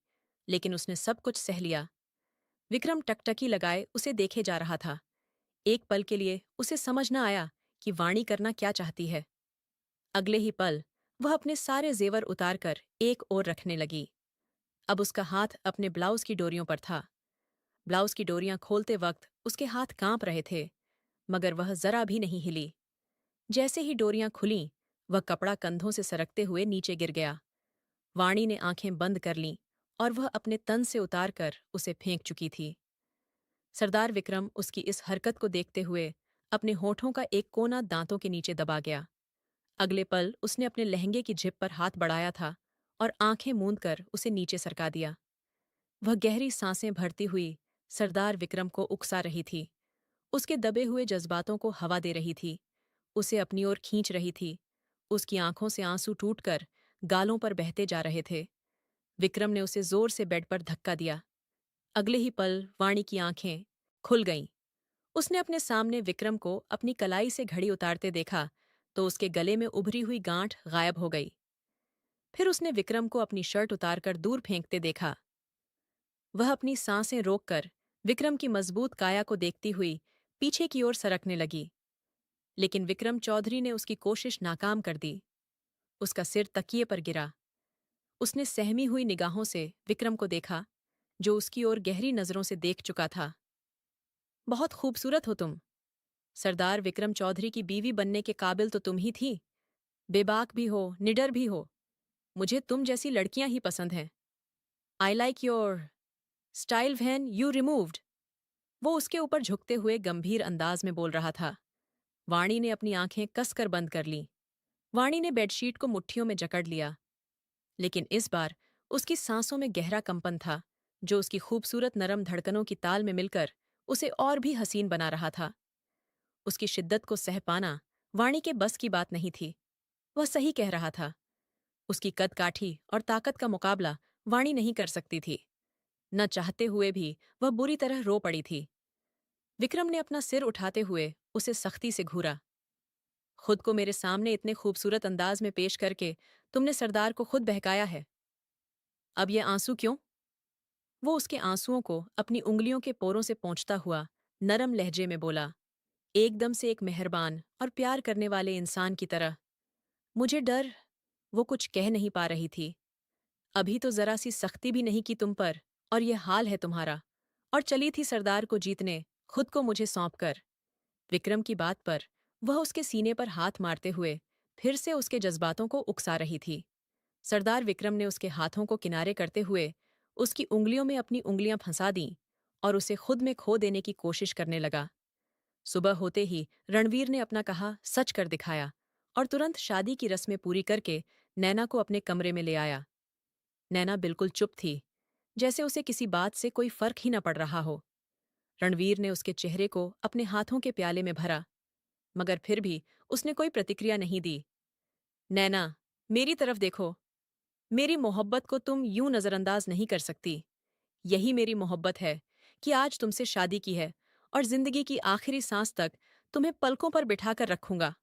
लेकिन उसने सब कुछ सह लिया। विक्रम टकटकी लगाए उसे देखे जा रहा था। एक पल के लिए उसे समझ न आया कि वाणी करना क्या चाहती है। अगले ही पल वह अपने सारे जेवर उतारकर एक ओर रखने लगी। अब उसका हाथ अपने ब्लाउज की डोरियों पर था। ब्लाउज की डोरियां खोलते वक्त उसके हाथ कांप रहे थे, मगर वह जरा भी नहीं हिली। जैसे ही डोरियां खुलीं, वह कपड़ा कंधों से सरकते हुए नीचे गिर गया। वाणी ने आंखें बंद कर लीं और वह अपने तन से उतारकर उसे फेंक चुकी थी। सरदार विक्रम उसकी इस हरकत को देखते हुए अपने होठों का एक कोना दांतों के नीचे दबा गया। अगले पल उसने अपने लहंगे की झिप पर हाथ बढ़ाया था और आंखें मूंद कर उसे नीचे सरका दिया। वह गहरी सांसें भरती हुई सरदार विक्रम को उकसा रही थी। उसके दबे हुए जज्बातों को हवा दे रही थी, उसे अपनी ओर खींच रही थी। उसकी आंखों से आंसू टूटकर गालों पर बहते जा रहे थे। विक्रम ने उसे जोर से बेड पर धक्का दिया। अगले ही पल वाणी की आंखें खुल गईं। उसने अपने सामने विक्रम को अपनी कलाई से घड़ी उतारते देखा तो उसके गले में उभरी हुई गांठ गायब हो गई। फिर उसने विक्रम को अपनी शर्ट उतारकर दूर फेंकते देखा। वह अपनी सांसें रोककर विक्रम की मजबूत काया को देखती हुई पीछे की ओर सरकने लगी। लेकिन विक्रम चौधरी ने उसकी कोशिश नाकाम कर दी। उसका सिर तकिए पर गिरा। उसने सहमी हुई निगाहों से विक्रम को देखा, जो उसकी ओर गहरी नजरों से देख चुका था। बहुत खूबसूरत हो तुम। सरदार विक्रम चौधरी की बीवी बनने के काबिल तो तुम ही थी। बेबाक भी हो, निडर भी हो। मुझे तुम जैसी लड़कियां ही पसंद हैं। I like your style when you removed. वो उसके ऊपर झुकते हुए गंभीर अंदाज में बोल रहा था। वाणी ने अपनी आंखें कसकर बंद कर लीं। वाणी ने बेडशीट को मुट्ठियों में जकड़ लिया। लेकिन इस बार उसकी सांसों में गहरा कंपन था, जो उसकी खूबसूरत नरम धड़कनों की ताल में मिलकर उसे और भी हसीन बना रहा था। उसकी शिद्दत को सह पाना वाणी के बस की बात नहीं थी। वह सही कह रहा था। उसकी कद-काठी और ताकत का मुकाबला वाणी नहीं कर सकती थी। न चाहते हुए भी वह बुरी तरह रो पड़ी थी। विक्रम ने अपना सिर उठाते हुए उसे सख्ती से घूरा। खुद को मेरे सामने इतने खूबसूरत अंदाज में पेश करके तुमने सरदार को खुद बहकाया है। अब ये आंसू क्यों? वो उसके आंसुओं को अपनी उंगलियों के पोरों से पोंछता हुआ नरम लहजे में बोला, एकदम से एक मेहरबान और प्यार करने वाले इंसान की तरह। मुझे डर। वो कुछ कह नहीं पा रही थी। अभी तो जरा सी सख्ती भी नहीं की तुम पर, और ये हाल है तुम्हारा। और चली थी सरदार को जीतने, खुद को मुझे सौंप कर। विक्रम की बात पर वह उसके सीने पर हाथ मारते हुए फिर से उसके जज्बातों को उकसा रही थी। सरदार विक्रम ने उसके हाथों को किनारे करते हुए उसकी उंगलियों में अपनी उंगलियां फंसा दीं और उसे खुद में खो देने की कोशिश करने लगा। सुबह होते ही रणवीर ने अपना कहा सच कर दिखाया और तुरंत शादी की रस्में पूरी करके नैना को अपने कमरे में ले आया। नैना बिल्कुल चुप थी, जैसे उसे किसी बात से कोई फर्क ही न पड़ रहा हो। रणवीर ने उसके चेहरे को अपने हाथों के प्याले में भरा, मगर फिर भी उसने कोई प्रतिक्रिया नहीं दी। नैना, मेरी तरफ देखो। मेरी मोहब्बत को तुम यूं नजरअंदाज नहीं कर सकती। यही मेरी मोहब्बत है कि आज तुमसे शादी की है और जिंदगी की आखिरी सांस तक तुम्हें पलकों पर बिठाकर रखूंगा।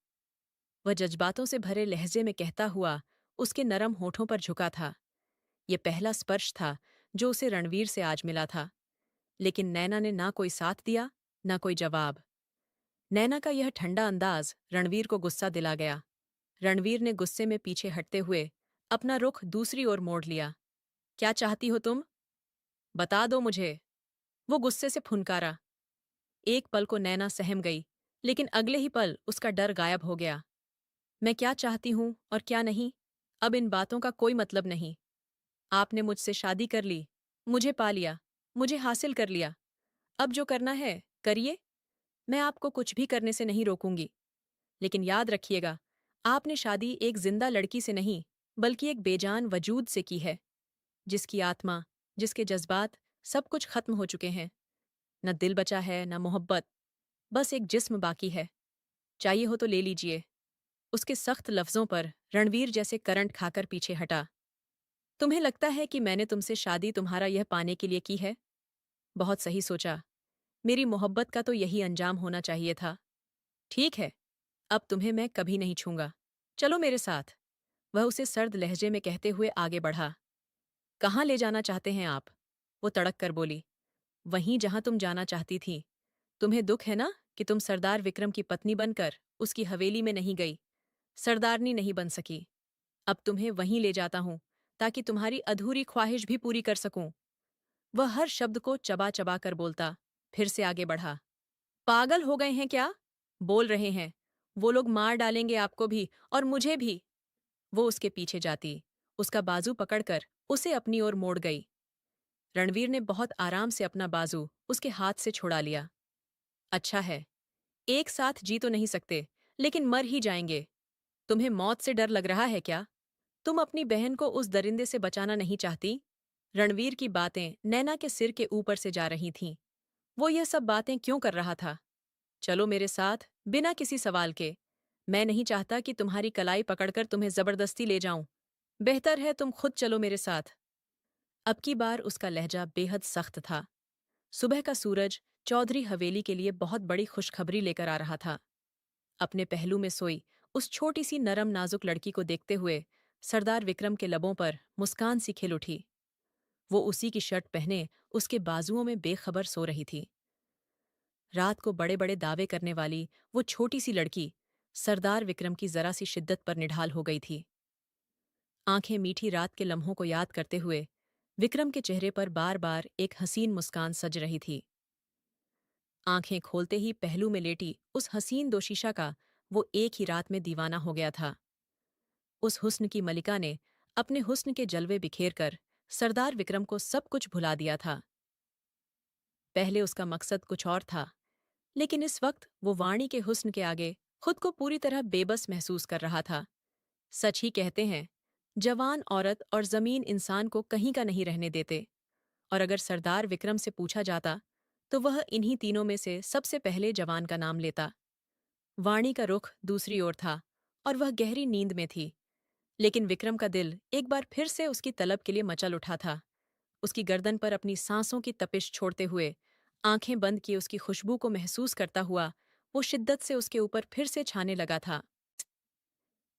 वह जज्बातों से भरे लहजे में कहता हुआ उसके नरम होठों पर झुका था। ये पहला स्पर्श था जो उसे रणवीर से आज मिला था। लेकिन नैना ने ना कोई साथ दिया, ना कोई जवाब। नैना का यह ठंडा अंदाज रणवीर को गुस्सा दिला गया। रणवीर ने गुस्से में पीछे हटते हुए अपना रुख दूसरी ओर मोड़ लिया। क्या चाहती हो तुम? बता दो मुझे। वो गुस्से से फुनकारा। एक पल को नैना सहम गई, लेकिन अगले ही पल उसका डर गायब हो गया। मैं क्या चाहती हूं और क्या नहीं, अब इन बातों का कोई मतलब नहीं। आपने मुझसे शादी कर ली, मुझे पा लिया, मुझे हासिल कर लिया। अब जो करना है करिए। मैं आपको कुछ भी करने से नहीं रोकूंगी। लेकिन याद रखिएगा, आपने शादी एक जिंदा लड़की से नहीं, बल्कि एक बेजान वजूद से की है, जिसकी आत्मा, जिसके जज्बात, सब कुछ खत्म हो चुके हैं। न दिल बचा है, न मोहब्बत। बस एक जिस्म बाकी है। चाहिए हो तो ले लीजिए। उसके सख्त लफ्जों पर रणवीर जैसे करंट खाकर पीछे हटा। तुम्हें लगता है कि मैंने तुमसे शादी तुम्हारा यह पाने के लिए की है? बहुत सही सोचा। मेरी मोहब्बत का तो यही अंजाम होना चाहिए था। ठीक है, अब तुम्हें मैं कभी नहीं छूंगा। चलो मेरे साथ। वह उसे सर्द लहजे में कहते हुए आगे बढ़ा। कहाँ ले जाना चाहते हैं आप? वो तड़क कर बोली। वहीं जहां तुम जाना चाहती थी। तुम्हें दुख है ना कि तुम सरदार विक्रम की पत्नी बनकर उसकी हवेली में नहीं गई, सरदारनी नहीं बन सकी। अब तुम्हें वहीं ले जाता हूं, ताकि तुम्हारी अधूरी ख्वाहिश भी पूरी कर सकूं। वह हर शब्द को चबा चबा कर बोलता, फिर से आगे बढ़ा। पागल हो गए हैं क्या? बोल रहे हैं। वो लोग मार डालेंगे आपको भी और मुझे भी। वो उसके पीछे जाती, उसका बाजू पकड़कर उसे अपनी ओर मोड़ गई। रणवीर ने बहुत आराम से अपना बाजू उसके हाथ से छुड़ा लिया। अच्छा है, एक साथ जी तो नहीं सकते, लेकिन मर ही जाएंगे। तुम्हें मौत से डर लग रहा है क्या? तुम अपनी बहन को उस दरिंदे से बचाना नहीं चाहती? रणवीर की बातें नैना के सिर के ऊपर से जा रही थीं। वो यह सब बातें क्यों कर रहा था? चलो मेरे साथ, बिना किसी सवाल के। मैं नहीं चाहता कि तुम्हारी कलाई पकड़कर तुम्हें जबरदस्ती ले जाऊं। बेहतर है तुम खुद चलो मेरे साथ। अब की बार उसका लहजा बेहद सख्त था। सुबह का सूरज चौधरी हवेली के लिए बहुत बड़ी खुशखबरी लेकर आ रहा था। अपने पहलू में सोई उस छोटी सी नरम नाजुक लड़की को देखते हुए सरदार विक्रम के लबों पर मुस्कान सी खिल उठी। वो उसी की शर्ट पहने उसके बाजुओं में बेखबर सो रही थी। रात को बड़े बड़े दावे करने वाली वो छोटी सी लड़की सरदार विक्रम की जरा सी शिद्दत पर निढाल हो गई थी। आंखें मीठी रात के लम्हों को याद करते हुए विक्रम के चेहरे पर बार बार एक हसीन मुस्कान सज रही थी। आंखें खोलते ही पहलू में लेटी उस हसीन दोशीशा का वो एक ही रात में दीवाना हो गया था। उस हुस्न की मलिका ने अपने हुस्न के जलवे बिखेर कर सरदार विक्रम को सब कुछ भुला दिया था। पहले उसका मकसद कुछ और था, लेकिन इस वक्त वो वाणी के हुस्न के आगे खुद को पूरी तरह बेबस महसूस कर रहा था। सच ही कहते हैं, जवान औरत और जमीन इंसान को कहीं का नहीं रहने देते, और अगर सरदार विक्रम से पूछा जाता तो वह इन्हीं तीनों में से सबसे पहले जवान का नाम लेता। वाणी का रुख दूसरी ओर था और वह गहरी नींद में थी, लेकिन विक्रम का दिल एक बार फिर से उसकी तलब के लिए मचल उठा था। उसकी गर्दन पर अपनी सांसों की तपिश छोड़ते हुए आंखें बंद किए उसकी खुशबू को महसूस करता हुआ वो शिद्दत से उसके ऊपर फिर से छाने लगा था।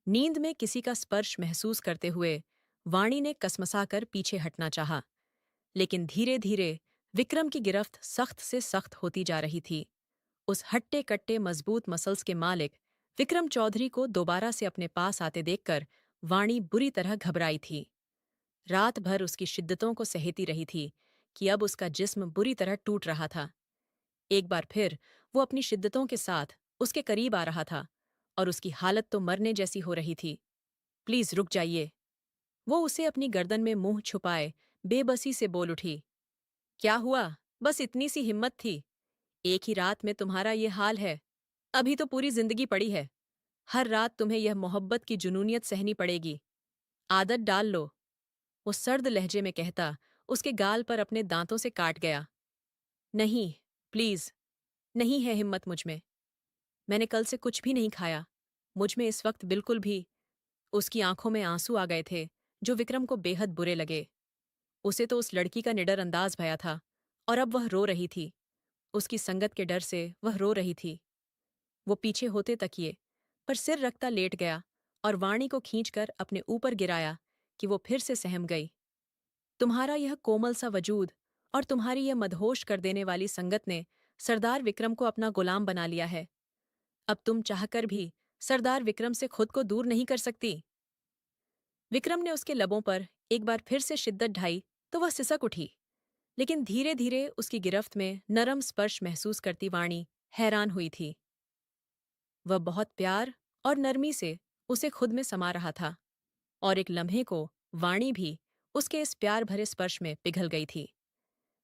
नींद में किसी का स्पर्श महसूस करते हुए वाणी ने कसमसाकर पीछे हटना चाहा, लेकिन धीरे धीरे विक्रम की गिरफ्त सख्त से सख्त होती जा रही थी। उस हट्टे कट्टे मजबूत मसल्स के मालिक विक्रम चौधरी को दोबारा से अपने पास आते देखकर वाणी बुरी तरह घबराई थी। रात भर उसकी शिद्दतों को सहेती रही थी कि अब उसका जिस्म बुरी तरह टूट रहा था। एक बार फिर वो अपनी शिद्दतों के साथ उसके करीब आ रहा था और उसकी हालत तो मरने जैसी हो रही थी। प्लीज रुक जाइए। वो उसे अपनी गर्दन में मुंह छुपाए बेबसी से बोल उठी। क्या हुआ? बस इतनी सी हिम्मत थी? एक ही रात में तुम्हारा ये हाल है? अभी तो पूरी जिंदगी पड़ी है। हर रात तुम्हें यह मोहब्बत की जुनूनियत सहनी पड़ेगी। आदत डाल लो। वो सर्द लहजे में कहता उसके गाल पर अपने दांतों से काट गया। नहीं, प्लीज, नहीं है हिम्मत मुझ में। मैंने कल से कुछ भी नहीं खाया। मुझ में इस वक्त बिल्कुल भी। उसकी आंखों में आंसू आ गए थे जो विक्रम को बेहद बुरे लगे। उसे तो उस लड़की का निडर अंदाज भया था और अब वह रो रही थी। उसकी संगत के डर से वह रो रही थी। वो पीछे होते तकिए पर सिर रखता लेट गया और वाणी को खींचकर अपने ऊपर गिराया कि वो फिर से सहम गई। तुम्हारा यह कोमल सा वजूद और तुम्हारी यह मदहोश कर देने वाली संगत ने सरदार विक्रम को अपना गुलाम बना लिया है। अब तुम चाहकर भी सरदार विक्रम से खुद को दूर नहीं कर सकती। विक्रम ने उसके लबों पर एक बार फिर से शिद्दत ढाई तो वह सिसक उठी, लेकिन धीरे धीरे उसकी गिरफ्त में नरम स्पर्श महसूस करती वाणी हैरान हुई थी। वह बहुत प्यार और नरमी से उसे खुद में समा रहा था, और एक लम्हे को वाणी भी उसके इस प्यार भरे स्पर्श में पिघल गई थी।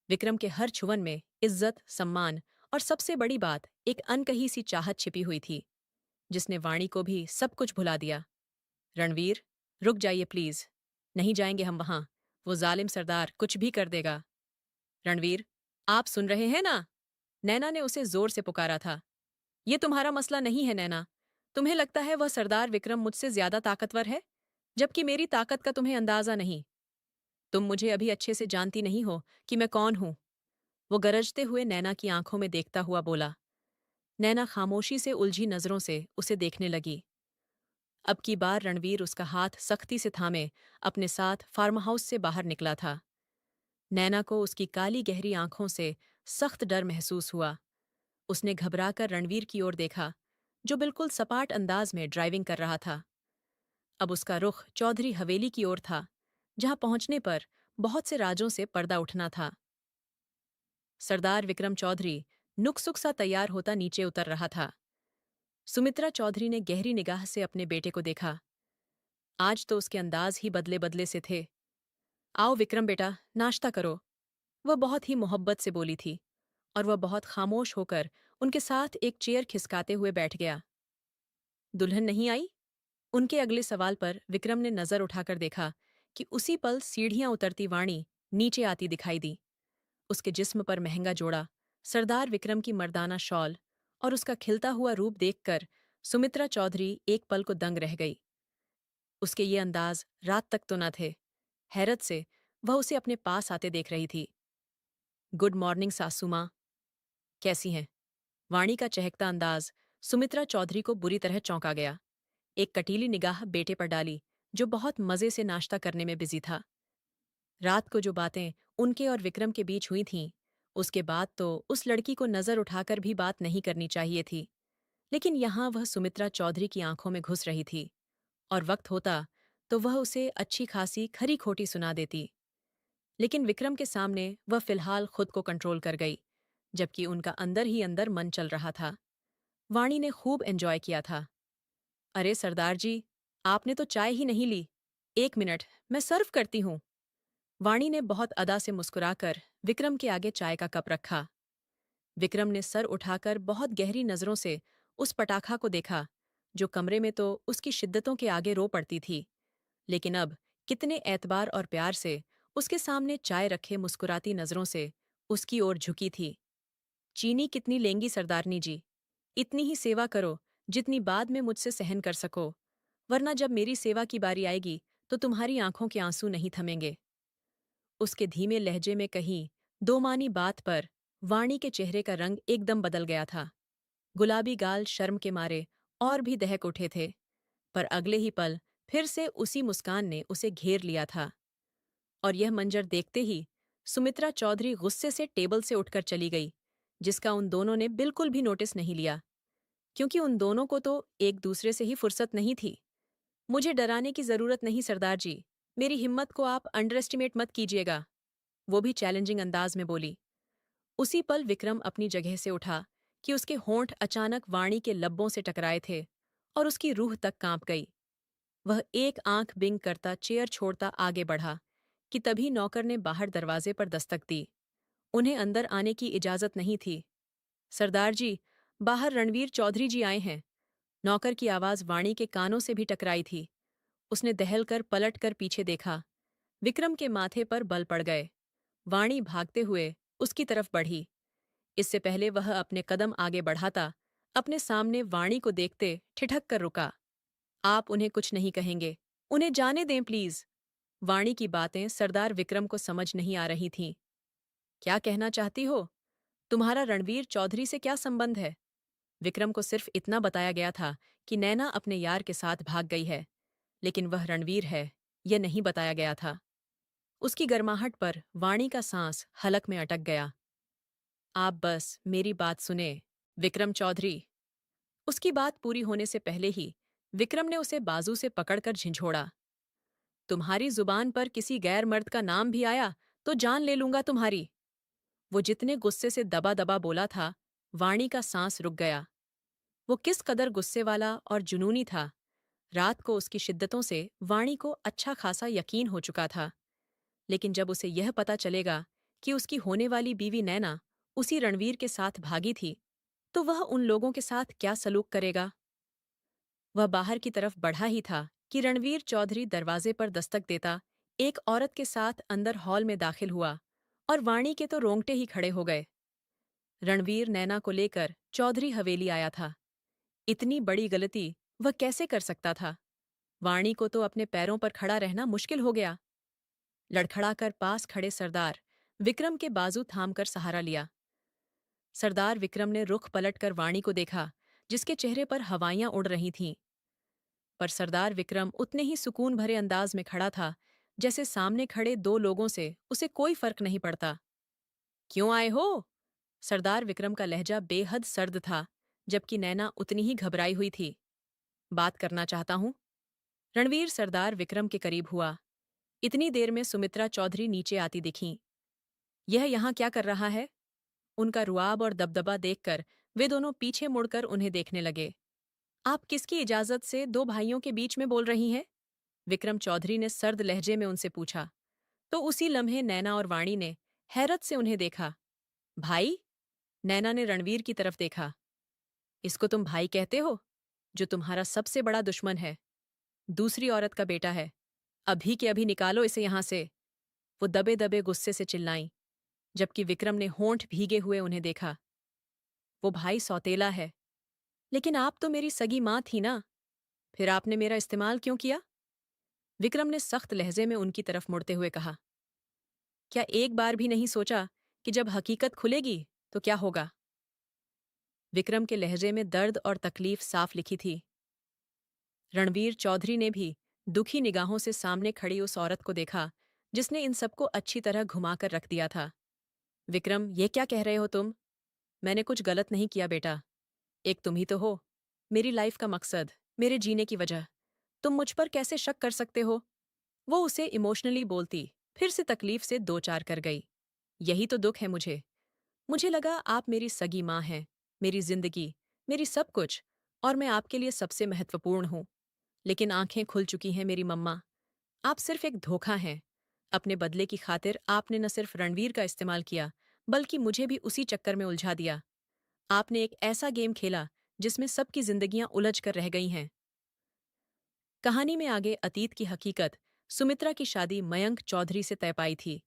विक्रम के हर छुवन में इज्जत, सम्मान और सबसे बड़ी बात एक अनकही सी चाहत छिपी हुई थी, जिसने वाणी को भी सब कुछ भुला दिया। रणवीर, रुक जाइए प्लीज। नहीं जाएंगे हम वहां। वो जालिम सरदार कुछ भी कर देगा। रणवीर, आप सुन रहे हैं ना? नैना ने उसे जोर से पुकारा था। ये तुम्हारा मसला नहीं है नैना। तुम्हें लगता है वह सरदार विक्रम मुझसे ज्यादा ताकतवर है, जबकि मेरी ताकत का तुम्हें अंदाजा नहीं। तुम मुझे अभी अच्छे से जानती नहीं हो कि मैं कौन हूं। वो गरजते हुए नैना की आंखों में देखता हुआ बोला। नैना खामोशी से उलझी नजरों से उसे देखने लगी। अब की बार रणवीर उसका हाथ सख्ती से थामे अपने साथ फार्म हाउस से बाहर निकला था। नैना को उसकी काली गहरी आंखों से सख्त डर महसूस हुआ। उसने घबराकर रणवीर की ओर देखा, जो बिल्कुल सपाट अंदाज में ड्राइविंग कर रहा था। अब उसका रुख चौधरी हवेली की ओर था, जहां पहुंचने पर बहुत से राजों से पर्दा उठना था। सरदार विक्रम चौधरी नुकसुक सा तैयार होता नीचे उतर रहा था। सुमित्रा चौधरी ने गहरी निगाह से अपने बेटे को देखा। आज तो उसके अंदाज ही बदले बदले से थे। आओ विक्रम बेटा, नाश्ता करो। वह बहुत ही मोहब्बत से बोली थी, और वह बहुत खामोश होकर उनके साथ एक चेयर खिसकाते हुए बैठ गया। दुल्हन नहीं आई? उनके अगले सवाल पर विक्रम ने नजर उठाकर देखा कि उसी पल सीढ़ियां उतरती वाणी नीचे आती दिखाई दी। उसके जिस्म पर महंगा जोड़ा, सरदार विक्रम की मर्दाना शॉल और उसका खिलता हुआ रूप देखकर सुमित्रा चौधरी एक पल को दंग रह गई। उसके ये अंदाज रात तक तो न थे। हैरत से वह उसे अपने पास आते देख रही थी। गुड मॉर्निंग सासू माँ, कैसी हैं? वाणी का चहकता अंदाज सुमित्रा चौधरी को बुरी तरह चौंका गया। एक कटीली निगाह बेटे पर डाली, जो बहुत मजे से नाश्ता करने में बिजी था। रात को जो बातें उनके और विक्रम के बीच हुई थीं, उसके बाद तो उस लड़की को नजर उठाकर भी बात नहीं करनी चाहिए थी, लेकिन यहाँ वह सुमित्रा चौधरी की आंखों में घुस रही थी, और वक्त होता तो वह उसे अच्छी खासी खरी खोटी सुना देती। लेकिन विक्रम के सामने वह फिलहाल खुद को कंट्रोल कर गई, जबकि उनका अंदर ही अंदर मन चल रहा था। वाणी ने खूब एंजॉय किया था। अरे सरदार जी, आपने तो चाय ही नहीं ली। 1 मिनट, मैं सर्व करती हूँ। वाणी ने बहुत अदा से मुस्कुराकर विक्रम के आगे चाय का कप रखा। विक्रम ने सर उठाकर बहुत गहरी नजरों से उस पटाखा को देखा, जो कमरे में तो उसकी शिद्दतों के आगे रो पड़ती थी, लेकिन अब कितने एतबार और प्यार से उसके सामने चाय रखे मुस्कुराती नजरों से उसकी ओर झुकी थी। चीनी कितनी लेंगी सरदारनी जी? इतनी ही सेवा करो जितनी बाद में मुझसे सहन कर सको, वरना जब मेरी सेवा की बारी आएगी तो तुम्हारी आंखों के आंसू नहीं थमेंगे। उसके धीमे लहजे में कहीं दो मानी बात पर वाणी के चेहरे का रंग एकदम बदल गया था। गुलाबी गाल शर्म के मारे और भी दहक उठे थे, पर अगले ही पल फिर से उसी मुस्कान ने उसे घेर लिया था। और यह मंजर देखते ही सुमित्रा चौधरी गुस्से से टेबल से उठकर चली गई, जिसका उन दोनों ने बिल्कुल भी नोटिस नहीं लिया, क्योंकि उन दोनों को तो एक दूसरे से ही फुर्सत नहीं थी। मुझे डराने की जरूरत नहीं सरदार जी, मेरी हिम्मत को आप अंडर एस्टिमेट मत कीजिएगा, वो भी चैलेंजिंग अंदाज में बोली। उसी पल विक्रम अपनी जगह से उठा कि उसके होंठ अचानक वाणी के लब्बों से टकराए थे और उसकी रूह तक कांप गई। वह एक आंख बिंग करता चेयर छोड़ता आगे बढ़ा कि तभी नौकर ने बाहर दरवाजे पर दस्तक दी। उन्हें अंदर आने की इजाजत नहीं थी। सरदार जी, बाहर रणवीर चौधरी जी आए हैं। नौकर की आवाज वाणी के कानों से भी टकराई थी। उसने दहलकर पलट कर पीछे देखा। विक्रम के माथे पर बल पड़ गए। वाणी भागते हुए उसकी तरफ बढ़ी। इससे पहले वह अपने कदम आगे बढ़ाता अपने सामने वाणी को देखते ठिठक कर रुका। आप उन्हें कुछ नहीं कहेंगे, उन्हें जाने दें प्लीज। वाणी की बातें सरदार विक्रम को समझ नहीं आ रही थीं। क्या कहना चाहती हो? तुम्हारा रणवीर चौधरी से क्या संबंध है? विक्रम को सिर्फ इतना बताया गया था कि नैना अपने यार के साथ भाग गई है, लेकिन वह रणवीर है, यह नहीं बताया गया था। उसकी गर्माहट पर वाणी का सांस हलक में अटक गया। आप बस मेरी बात सुने, विक्रम चौधरी। उसकी बात पूरी होने से पहले ही विक्रम ने उसे बाजू से पकड़कर झिंझोड़ा। तुम्हारी जुबान पर किसी गैर मर्द का नाम भी आया तो जान ले लूंगा तुम्हारी। वो जितने गुस्से से दबा दबा बोला था, वाणी का सांस रुक गया। वो किस कदर गुस्से वाला और जुनूनी था, रात को उसकी शिद्दतों से वाणी को अच्छा खासा यकीन हो चुका था। लेकिन जब उसे यह पता चलेगा कि उसकी होने वाली बीवी नैना उसी रणवीर के साथ भागी थी, तो वह उन लोगों के साथ क्या सलूक करेगा? वह बाहर की तरफ बढ़ा ही था कि रणवीर चौधरी दरवाजे पर दस्तक देता एक औरत के साथ अंदर हॉल में दाखिल हुआ, और वाणी के तो रोंगटे ही खड़े हो गए। रणवीर नैना को लेकर चौधरी हवेली आया था। इतनी बड़ी गलती वह कैसे कर सकता था? वाणी को तो अपने पैरों पर खड़ा रहना मुश्किल हो गया। लड़खड़ाकर पास खड़े सरदार विक्रम के बाजू थामकर सहारा लिया। सरदार विक्रम ने रुख पलटकर वाणी को देखा, जिसके चेहरे पर हवाइयां उड़ रही थीं। पर सरदार विक्रम उतने ही सुकून भरे अंदाज में खड़ा था, जैसे सामने खड़े दो लोगों से उसे कोई फर्क नहीं पड़ता। क्यों आए हो? सरदार विक्रम का लहजा बेहद सर्द था, जबकि नैना उतनी ही घबराई हुई थी। बात करना चाहता हूं। रणवीर सरदार विक्रम के करीब हुआ। इतनी देर में सुमित्रा चौधरी नीचे आती दिखीं। यह यहाँ क्या कर रहा है? उनका रुआब और दबदबा देखकर वे दोनों पीछे मुड़कर उन्हें देखने लगे। आप किसकी इजाजत से दो भाइयों के बीच में बोल रही हैं? विक्रम चौधरी ने सर्द लहजे में उनसे पूछा। तो उसी लम्हे नैना और वाणी ने हैरत से उन्हें देखा। भाई? नैना ने रणवीर की तरफ देखा। इसको तुम भाई कहते हो, जो तुम्हारा सबसे बड़ा दुश्मन है, दूसरी औरत का बेटा है। अभी के अभी निकालो इसे यहां से। वो दबे दबे गुस्से से चिल्लाईं, जबकि विक्रम ने होंठ भीगे हुए उन्हें देखा। वो भाई सौतेला है। लेकिन आप तो मेरी सगी मां थी ना, फिर आपने मेरा इस्तेमाल क्यों किया? विक्रम ने सख्त लहजे में उनकी तरफ मुड़ते हुए कहा। क्या एक बार भी नहीं सोचा कि जब हकीकत खुलेगी तो क्या होगा? विक्रम के लहजे में दर्द और तकलीफ साफ लिखी थी। रणवीर चौधरी ने भी दुखी निगाहों से सामने खड़ी उस औरत को देखा, जिसने इन सबको अच्छी तरह घुमाकर रख दिया था। विक्रम, ये क्या कह रहे हो तुम? मैंने कुछ गलत नहीं किया बेटा। एक तुम ही तो हो, मेरी लाइफ का मकसद, मेरे जीने की वजह। तुम मुझ पर कैसे शक कर सकते हो? वो उसे इमोशनली बोलती, फिर से तकलीफ से दो चार कर गई। यही तो दुख है मुझे। मुझे लगा आप मेरी सगी माँ हैं, मेरी जिंदगी, मेरी सब कुछ, और मैं आपके लिए सबसे महत्वपूर्ण हूँ। लेकिन आंखें खुल चुकी हैं मेरी मम्मा। आप सिर्फ एक धोखा हैं। अपने बदले की खातिर आपने न सिर्फ रणवीर का इस्तेमाल किया, बल्कि मुझे भी उसी चक्कर में उलझा दिया। आपने एक ऐसा गेम खेला जिसमें सबकी जिंदगियां उलझ कर रह गई हैं। कहानी में आगे अतीत की हकीकत। सुमित्रा की शादी मयंक चौधरी से तय पाई थी,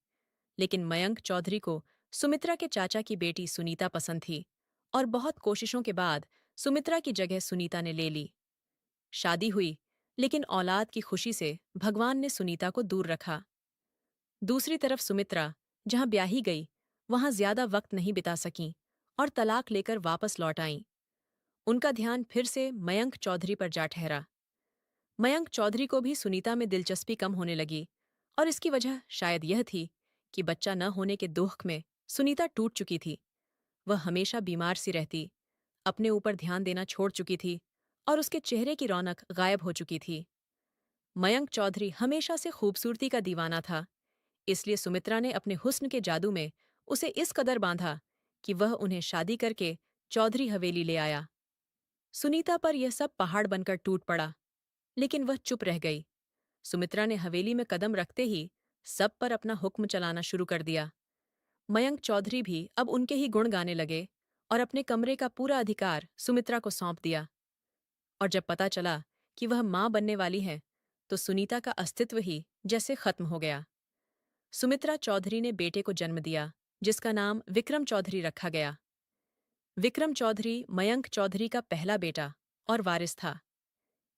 लेकिन मयंक चौधरी को सुमित्रा के चाचा की बेटी सुनीता पसंद थी, और बहुत कोशिशों के बाद सुमित्रा की जगह सुनीता ने ले ली। शादी हुई, लेकिन औलाद की खुशी से भगवान ने सुनीता को दूर रखा। दूसरी तरफ सुमित्रा, जहां ब्याही गई, वहां ज्यादा वक्त नहीं बिता सकीं और तलाक लेकर वापस लौट आईं। उनका ध्यान फिर से मयंक चौधरी पर जा ठहरा। मयंक चौधरी को भी सुनीता में दिलचस्पी कम होने लगी, और इसकी वजह शायद यह थी कि बच्चा न होने के दुख में सुनीता टूट चुकी थी। वह हमेशा बीमार सी रहती, अपने ऊपर ध्यान देना छोड़ चुकी थी, और उसके चेहरे की रौनक गायब हो चुकी थी। मयंक चौधरी हमेशा से खूबसूरती का दीवाना था, इसलिए सुमित्रा ने अपने हुस्न के जादू में उसे इस कदर बांधा कि वह उन्हें शादी करके चौधरी हवेली ले आया। सुनीता पर यह सब पहाड़ बनकर टूट पड़ा, लेकिन वह चुप रह गई। सुमित्रा ने हवेली में कदम रखते ही सब पर अपना हुक्म चलाना शुरू कर दिया। मयंक चौधरी भी अब उनके ही गुण गाने लगे, और अपने कमरे का पूरा अधिकार सुमित्रा को सौंप दिया। और जब पता चला कि वह मां बनने वाली है, तो सुनीता का अस्तित्व ही जैसे खत्म हो गया। सुमित्रा चौधरी ने बेटे को जन्म दिया, जिसका नाम विक्रम चौधरी रखा गया। विक्रम चौधरी मयंक चौधरी का पहला बेटा और वारिस था।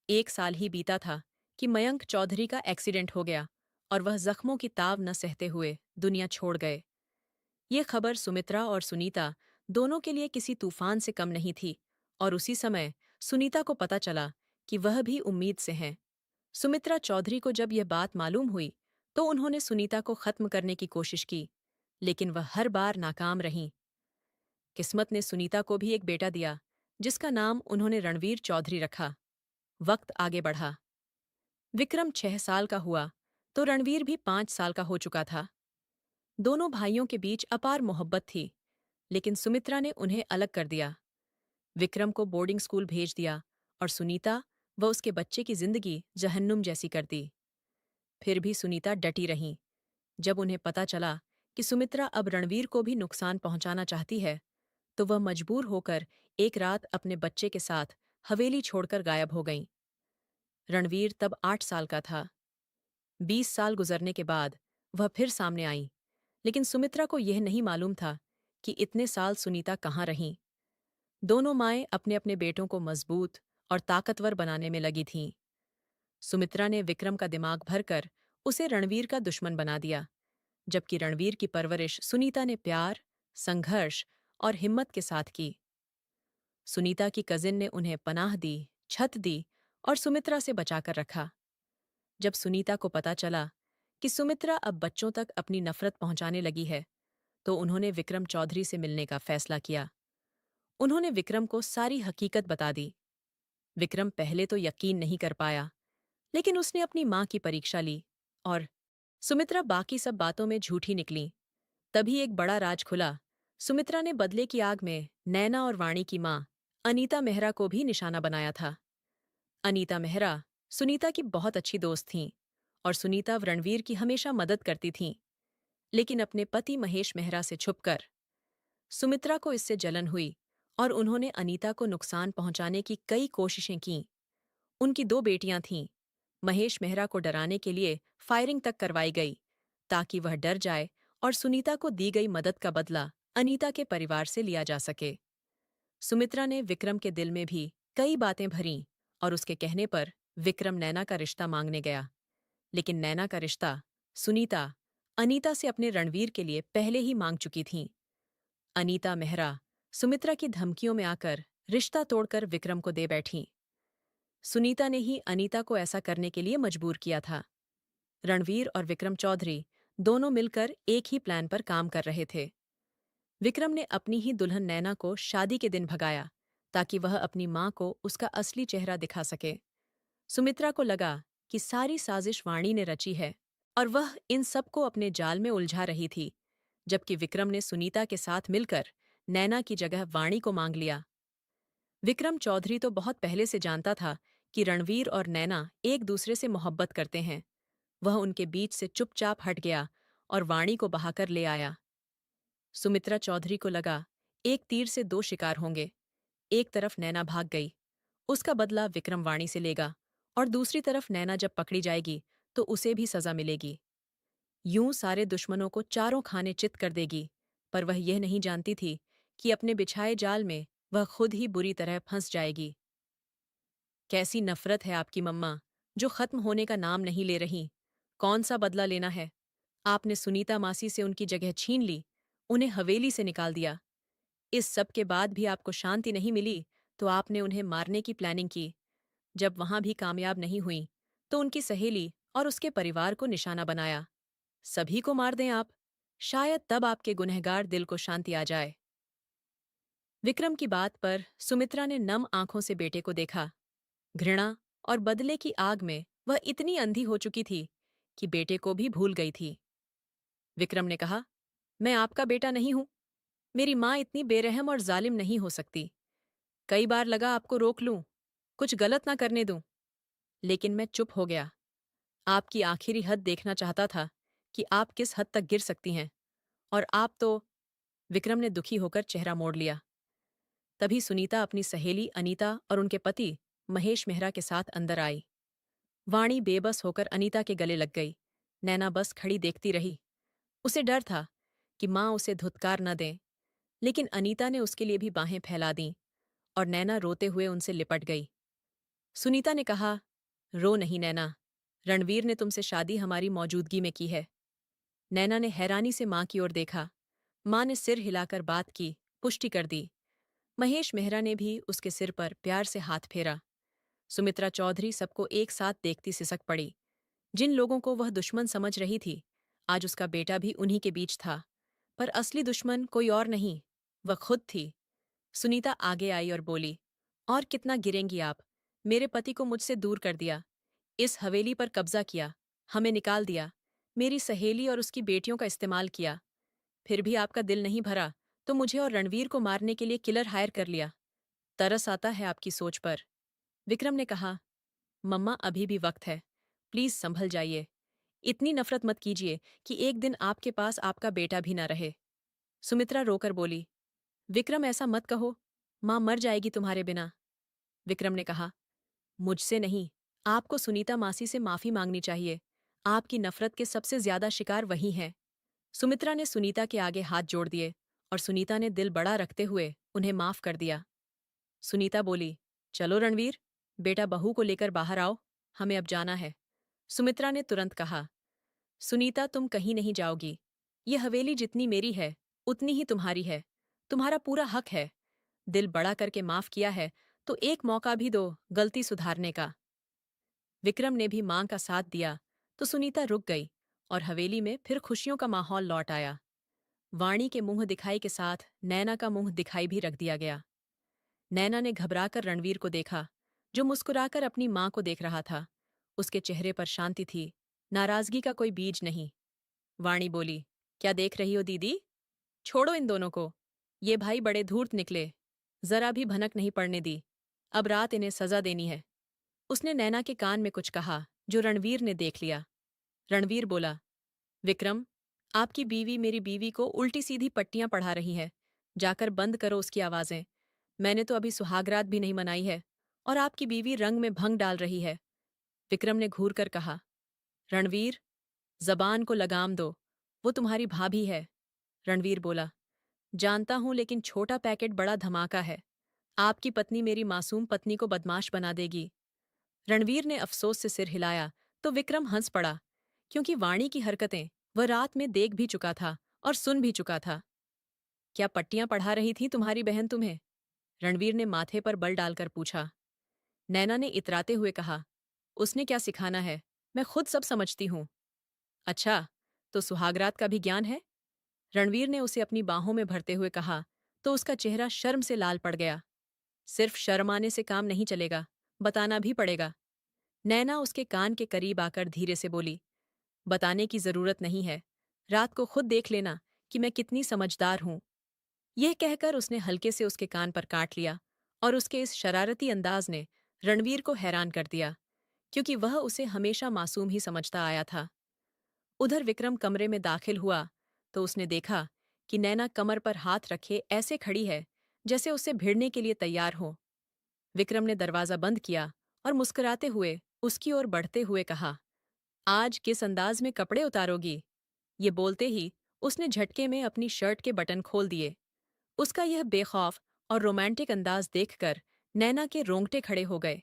1 साल ही बीता था कि मयंक चौधरी का एक्सीडेंट हो गया, और वह जख्मों की ताव न सहते हुए दुनिया छोड़ गए। ये खबर सुमित्रा और सुनीता दोनों के लिए किसी तूफान से कम नहीं थी, और उसी समय सुनीता को पता चला कि वह भी उम्मीद से हैं। सुमित्रा चौधरी को जब यह बात मालूम हुई, तो उन्होंने सुनीता को खत्म करने की कोशिश की, लेकिन वह हर बार नाकाम रहीं। किस्मत ने सुनीता को भी एक बेटा दिया, जिसका नाम उन्होंने रणवीर चौधरी रखा। वक्त आगे बढ़ा। विक्रम 6 साल का हुआ, तो रणवीर भी 5 साल का हो चुका था। दोनों भाइयों के बीच अपार मोहब्बत थी, लेकिन सुमित्रा ने उन्हें अलग कर दिया। विक्रम को बोर्डिंग स्कूल भेज दिया, और सुनीता व उसके बच्चे की जिंदगी जहन्नुम जैसी कर दी। फिर भी सुनीता डटी रहीं। जब उन्हें पता चला कि सुमित्रा अब रणवीर को भी नुकसान पहुंचाना चाहती है, तो वह मजबूर होकर एक रात अपने बच्चे के साथ हवेली छोड़कर गायब हो गईं। रणवीर तब 8 साल का था। 20 साल गुजरने के बाद वह फिर सामने आई, लेकिन सुमित्रा को यह नहीं मालूम था कि इतने साल सुनीता कहाँ रहीं। दोनों माएं अपने अपने बेटों को मजबूत और ताकतवर बनाने में लगी थीं। सुमित्रा ने विक्रम का दिमाग भरकर उसे रणवीर का दुश्मन बना दिया, जबकि रणवीर की परवरिश सुनीता ने प्यार, संघर्ष और हिम्मत के साथ की। सुनीता की कजिन ने उन्हें पनाह दी, छत दी, और सुमित्रा से बचाकर रखा। जब सुनीता को पता चला कि सुमित्रा अब बच्चों तक अपनी नफरत पहुंचाने लगी है, तो उन्होंने विक्रम चौधरी से मिलने का फैसला किया। उन्होंने विक्रम को सारी हकीकत बता दी। विक्रम पहले तो यकीन नहीं कर पाया, लेकिन उसने अपनी मां की परीक्षा ली, और सुमित्रा बाकी सब बातों में झूठी निकली। तभी एक बड़ा राज खुला। सुमित्रा ने बदले की आग में नैना और वाणी की मां अनीता मेहरा को भी निशाना बनाया था। अनीता मेहरा सुनीता की बहुत अच्छी दोस्त थीं, और सुनीता रणवीर की हमेशा मदद करती थीं, लेकिन अपने पति महेश मेहरा से छुपकर। सुमित्रा को इससे जलन हुई, और उन्होंने अनीता को नुकसान पहुंचाने की कई कोशिशें कीं। उनकी 2 बेटियां थीं। महेश मेहरा को डराने के लिए फायरिंग तक करवाई गई, ताकि वह डर जाए और सुनीता को दी गई मदद का बदला अनीता के परिवार से लिया जा सके। सुमित्रा ने विक्रम के दिल में भी कई बातें भरीं, और उसके कहने पर विक्रम नैना का रिश्ता मांगने गया। लेकिन नैना का रिश्ता सुनीता अनीता से अपने रणवीर के लिए पहले ही मांग चुकी थीं। अनीता मेहरा सुमित्रा की धमकियों में आकर रिश्ता तोड़कर विक्रम को दे बैठीं। सुनीता ने ही अनीता को ऐसा करने के लिए मजबूर किया था। रणवीर और विक्रम चौधरी दोनों मिलकर एक ही प्लान पर काम कर रहे थे। विक्रम ने अपनी ही दुल्हन नैना को शादी के दिन भगाया ताकि वह अपनी मां को उसका असली चेहरा दिखा सके। सुमित्रा को लगा कि सारी साजिश वाणी ने रची है और वह इन सबको अपने जाल में उलझा रही थी, जबकि विक्रम ने सुनीता के साथ मिलकर नैना की जगह वाणी को मांग लिया। विक्रम चौधरी तो बहुत पहले से जानता था कि रणवीर और नैना एक दूसरे से मोहब्बत करते हैं। वह उनके बीच से चुपचाप हट गया और वाणी को बहाकर ले आया। सुमित्रा चौधरी को लगा एक तीर से दो शिकार होंगे। एक तरफ नैना भाग गई, उसका बदला विक्रम वाणी से लेगा, और दूसरी तरफ नैना जब पकड़ी जाएगी तो उसे भी सजा मिलेगी। यूं सारे दुश्मनों को चारों खाने चित कर देगी। पर वह यह नहीं जानती थी कि अपने बिछाए जाल में वह खुद ही बुरी तरह फंस जाएगी। कैसी नफरत है आपकी मम्मा, जो खत्म होने का नाम नहीं ले रही। कौन सा बदला लेना है? आपने सुनीता मासी से उनकी जगह छीन ली, उन्हें हवेली से निकाल दिया। इस सब के बाद भी आपको शांति नहीं मिली तो आपने उन्हें मारने की प्लानिंग की। जब वहां भी कामयाब नहीं हुई तो उनकी सहेली और उसके परिवार को निशाना बनाया। सभी को मार दें आप, शायद तब आपके गुनहगार दिल को शांति आ जाए। विक्रम की बात पर सुमित्रा ने नम आंखों से बेटे को देखा। घृणा और बदले की आग में वह इतनी अंधी हो चुकी थी कि बेटे को भी भूल गई थी। विक्रम ने कहा, मैं आपका बेटा नहीं हूं। मेरी मां इतनी बेरहम और जालिम नहीं हो सकती। कई बार लगा आपको रोक लूं, कुछ गलत ना करने दूं, लेकिन मैं चुप हो गया। आपकी आखिरी हद देखना चाहता था कि आप किस हद तक गिर सकती हैं। और आप तो। विक्रम ने दुखी होकर चेहरा मोड़ लिया। तभी सुनीता अपनी सहेली अनीता और उनके पति महेश मेहरा के साथ अंदर आई। वाणी बेबस होकर अनीता के गले लग गई। नैना बस खड़ी देखती रही। उसे डर था कि मां उसे धुतकार न दें, लेकिन अनीता ने उसके लिए भी बाहें फैला दीं और नैना रोते हुए उनसे लिपट गई। सुनीता ने कहा, रो नहीं नैना, रणवीर ने तुमसे शादी हमारी मौजूदगी में की है। नैना ने हैरानी से मां की ओर देखा। मां ने सिर हिलाकर बात की, पुष्टि कर दी। महेश मेहरा ने भी उसके सिर पर प्यार से हाथ फेरा। सुमित्रा चौधरी सबको एक साथ देखती सिसक पड़ी। जिन लोगों को वह दुश्मन समझ रही थी, आज उसका बेटा भी उन्हीं के बीच था। पर असली दुश्मन कोई और नहीं, वह खुद थी। सुनीता आगे आई और बोली, और कितना गिरेंगी आप? मेरे पति को मुझसे दूर कर दिया, इस हवेली पर कब्जा किया, हमें निकाल दिया, मेरी सहेली और उसकी बेटियों का इस्तेमाल किया। फिर भी आपका दिल नहीं भरा तो मुझे और रणवीर को मारने के लिए किलर हायर कर लिया। तरस आता है आपकी सोच पर। विक्रम ने कहा, मम्मा अभी भी वक्त है, प्लीज संभल जाइए। इतनी नफरत मत कीजिए कि एक दिन आपके पास आपका बेटा भी ना रहे। सुमित्रा रोकर बोली, विक्रम ऐसा मत कहो, मां मर जाएगी तुम्हारे बिना। विक्रम ने कहा, मुझसे नहीं, आपको सुनीता मासी से माफी मांगनी चाहिए। आपकी नफरत के सबसे ज्यादा शिकार वही हैं। सुमित्रा ने सुनीता के आगे हाथ जोड़ दिए और सुनीता ने दिल बड़ा रखते हुए उन्हें माफ कर दिया। सुनीता बोली, चलो रणवीर, बेटा बहू को लेकर बाहर आओ, हमें अब जाना है। सुमित्रा ने तुरंत कहा, सुनीता तुम कहीं नहीं जाओगी। ये हवेली जितनी मेरी है उतनी ही तुम्हारी है। तुम्हारा पूरा हक है। दिल बड़ा करके माफ किया है तो एक मौका भी दो गलती सुधारने का। विक्रम ने भी मां का साथ दिया तो सुनीता रुक गई और हवेली में फिर खुशियों का माहौल लौट आया। वाणी के मुंह दिखाई के साथ नैना का मुंह दिखाई भी रख दिया गया। नैना ने घबराकर रणवीर को देखा, जो मुस्कुराकर अपनी मां को देख रहा था। उसके चेहरे पर शांति थी, नाराजगी का कोई बीज नहीं। वाणी बोली, क्या देख रही हो दीदी? छोड़ो इन दोनों को। ये भाई बड़े धूर्त निकले, जरा भी भनक नहीं पड़ने दी। अब रात इन्हें सजा देनी है। उसने नैना के कान में कुछ कहा जो रणवीर ने देख लिया। रणवीर बोला, विक्रम, आपकी बीवी मेरी बीवी को उल्टी सीधी पट्टियां पढ़ा रही है। जाकर बंद करो उसकी आवाजें। मैंने तो अभी सुहागरात भी नहीं मनाई है और आपकी बीवी रंग में भंग डाल रही है। विक्रम ने घूर कर कहा, रणवीर, जबान को लगाम दो, वो तुम्हारी भाभी है। रणवीर बोला, जानता हूं, लेकिन छोटा पैकेट बड़ा धमाका है। आपकी पत्नी मेरी मासूम पत्नी को बदमाश बना देगी। रणवीर ने अफसोस से सिर हिलाया तो विक्रम हंस पड़ा, क्योंकि वाणी की हरकतें वह रात में देख भी चुका था और सुन भी चुका था। क्या पट्टियां पढ़ा रही थी तुम्हारी बहन तुम्हें? रणवीर ने माथे पर बल डालकर पूछा। नैना ने इतराते हुए कहा, उसने क्या सिखाना है, मैं खुद सब समझती हूं। अच्छा, तो सुहागरात का भी ज्ञान है? रणवीर ने उसे अपनी बाहों में भरते हुए कहा तो उसका चेहरा शर्म से लाल पड़ गया। सिर्फ शर्म आने से काम नहीं चलेगा, बताना भी पड़ेगा। नैना उसके कान के करीब आकर धीरे से बोली, बताने की जरूरत नहीं है, रात को खुद देख लेना कि मैं कितनी समझदार हूं। यह कहकर उसने हल्के से उसके कान पर काट लिया और उसके इस शरारती अंदाज ने रणवीर को हैरान कर दिया, क्योंकि वह उसे हमेशा मासूम ही समझता आया था। उधर विक्रम कमरे में दाखिल हुआ तो उसने देखा कि नैना कमर पर हाथ रखे ऐसे खड़ी है जैसे उसे भिड़ने के लिए तैयार हो। विक्रम ने दरवाजा बंद किया और मुस्कुराते हुए उसकी ओर बढ़ते हुए कहा, आज किस अंदाज में कपड़े उतारोगी? ये बोलते ही उसने झटके में अपनी शर्ट के बटन खोल दिए। उसका यह बेखौफ और रोमांटिक अंदाज देखकर नैना के रोंगटे खड़े हो गए।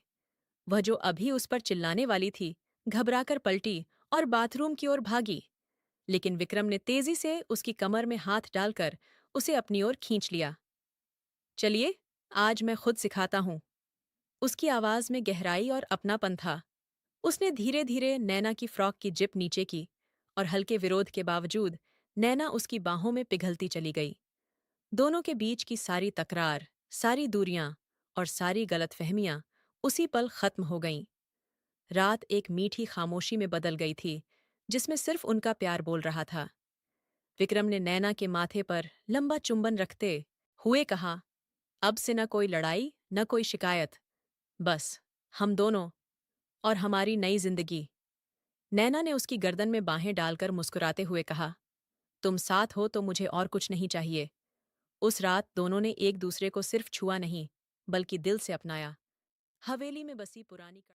वह जो अभी उस पर चिल्लाने वाली थी, घबराकर पलटी और बाथरूम की ओर भागी। लेकिन विक्रम ने तेजी से उसकी कमर में हाथ डालकर उसे अपनी ओर खींच लिया। चलिए, आज मैं खुद सिखाता हूं। उसकी आवाज में गहराई और अपनापन था। उसने धीरे धीरे नैना की फ्रॉक की जिप नीचे की और हल्के विरोध के बावजूद नैना उसकी बाहों में पिघलती चली गई। दोनों के बीच की सारी तकरार, सारी दूरियां और सारी गलतफहमियां उसी पल खत्म हो गईं। रात एक मीठी खामोशी में बदल गई थी, जिसमें सिर्फ उनका प्यार बोल रहा था। विक्रम ने नैना के माथे पर लंबा चुंबन रखते हुए कहा, अब से न कोई लड़ाई, न कोई शिकायत, बस हम दोनों और हमारी नई जिंदगी। नैना ने उसकी गर्दन में बाहें डालकर मुस्कुराते हुए कहा, तुम साथ हो तो मुझे और कुछ नहीं चाहिए। उस रात दोनों ने एक दूसरे को सिर्फ छुआ नहीं, बल्कि दिल से अपनाया। हवेली में बसी पुरानी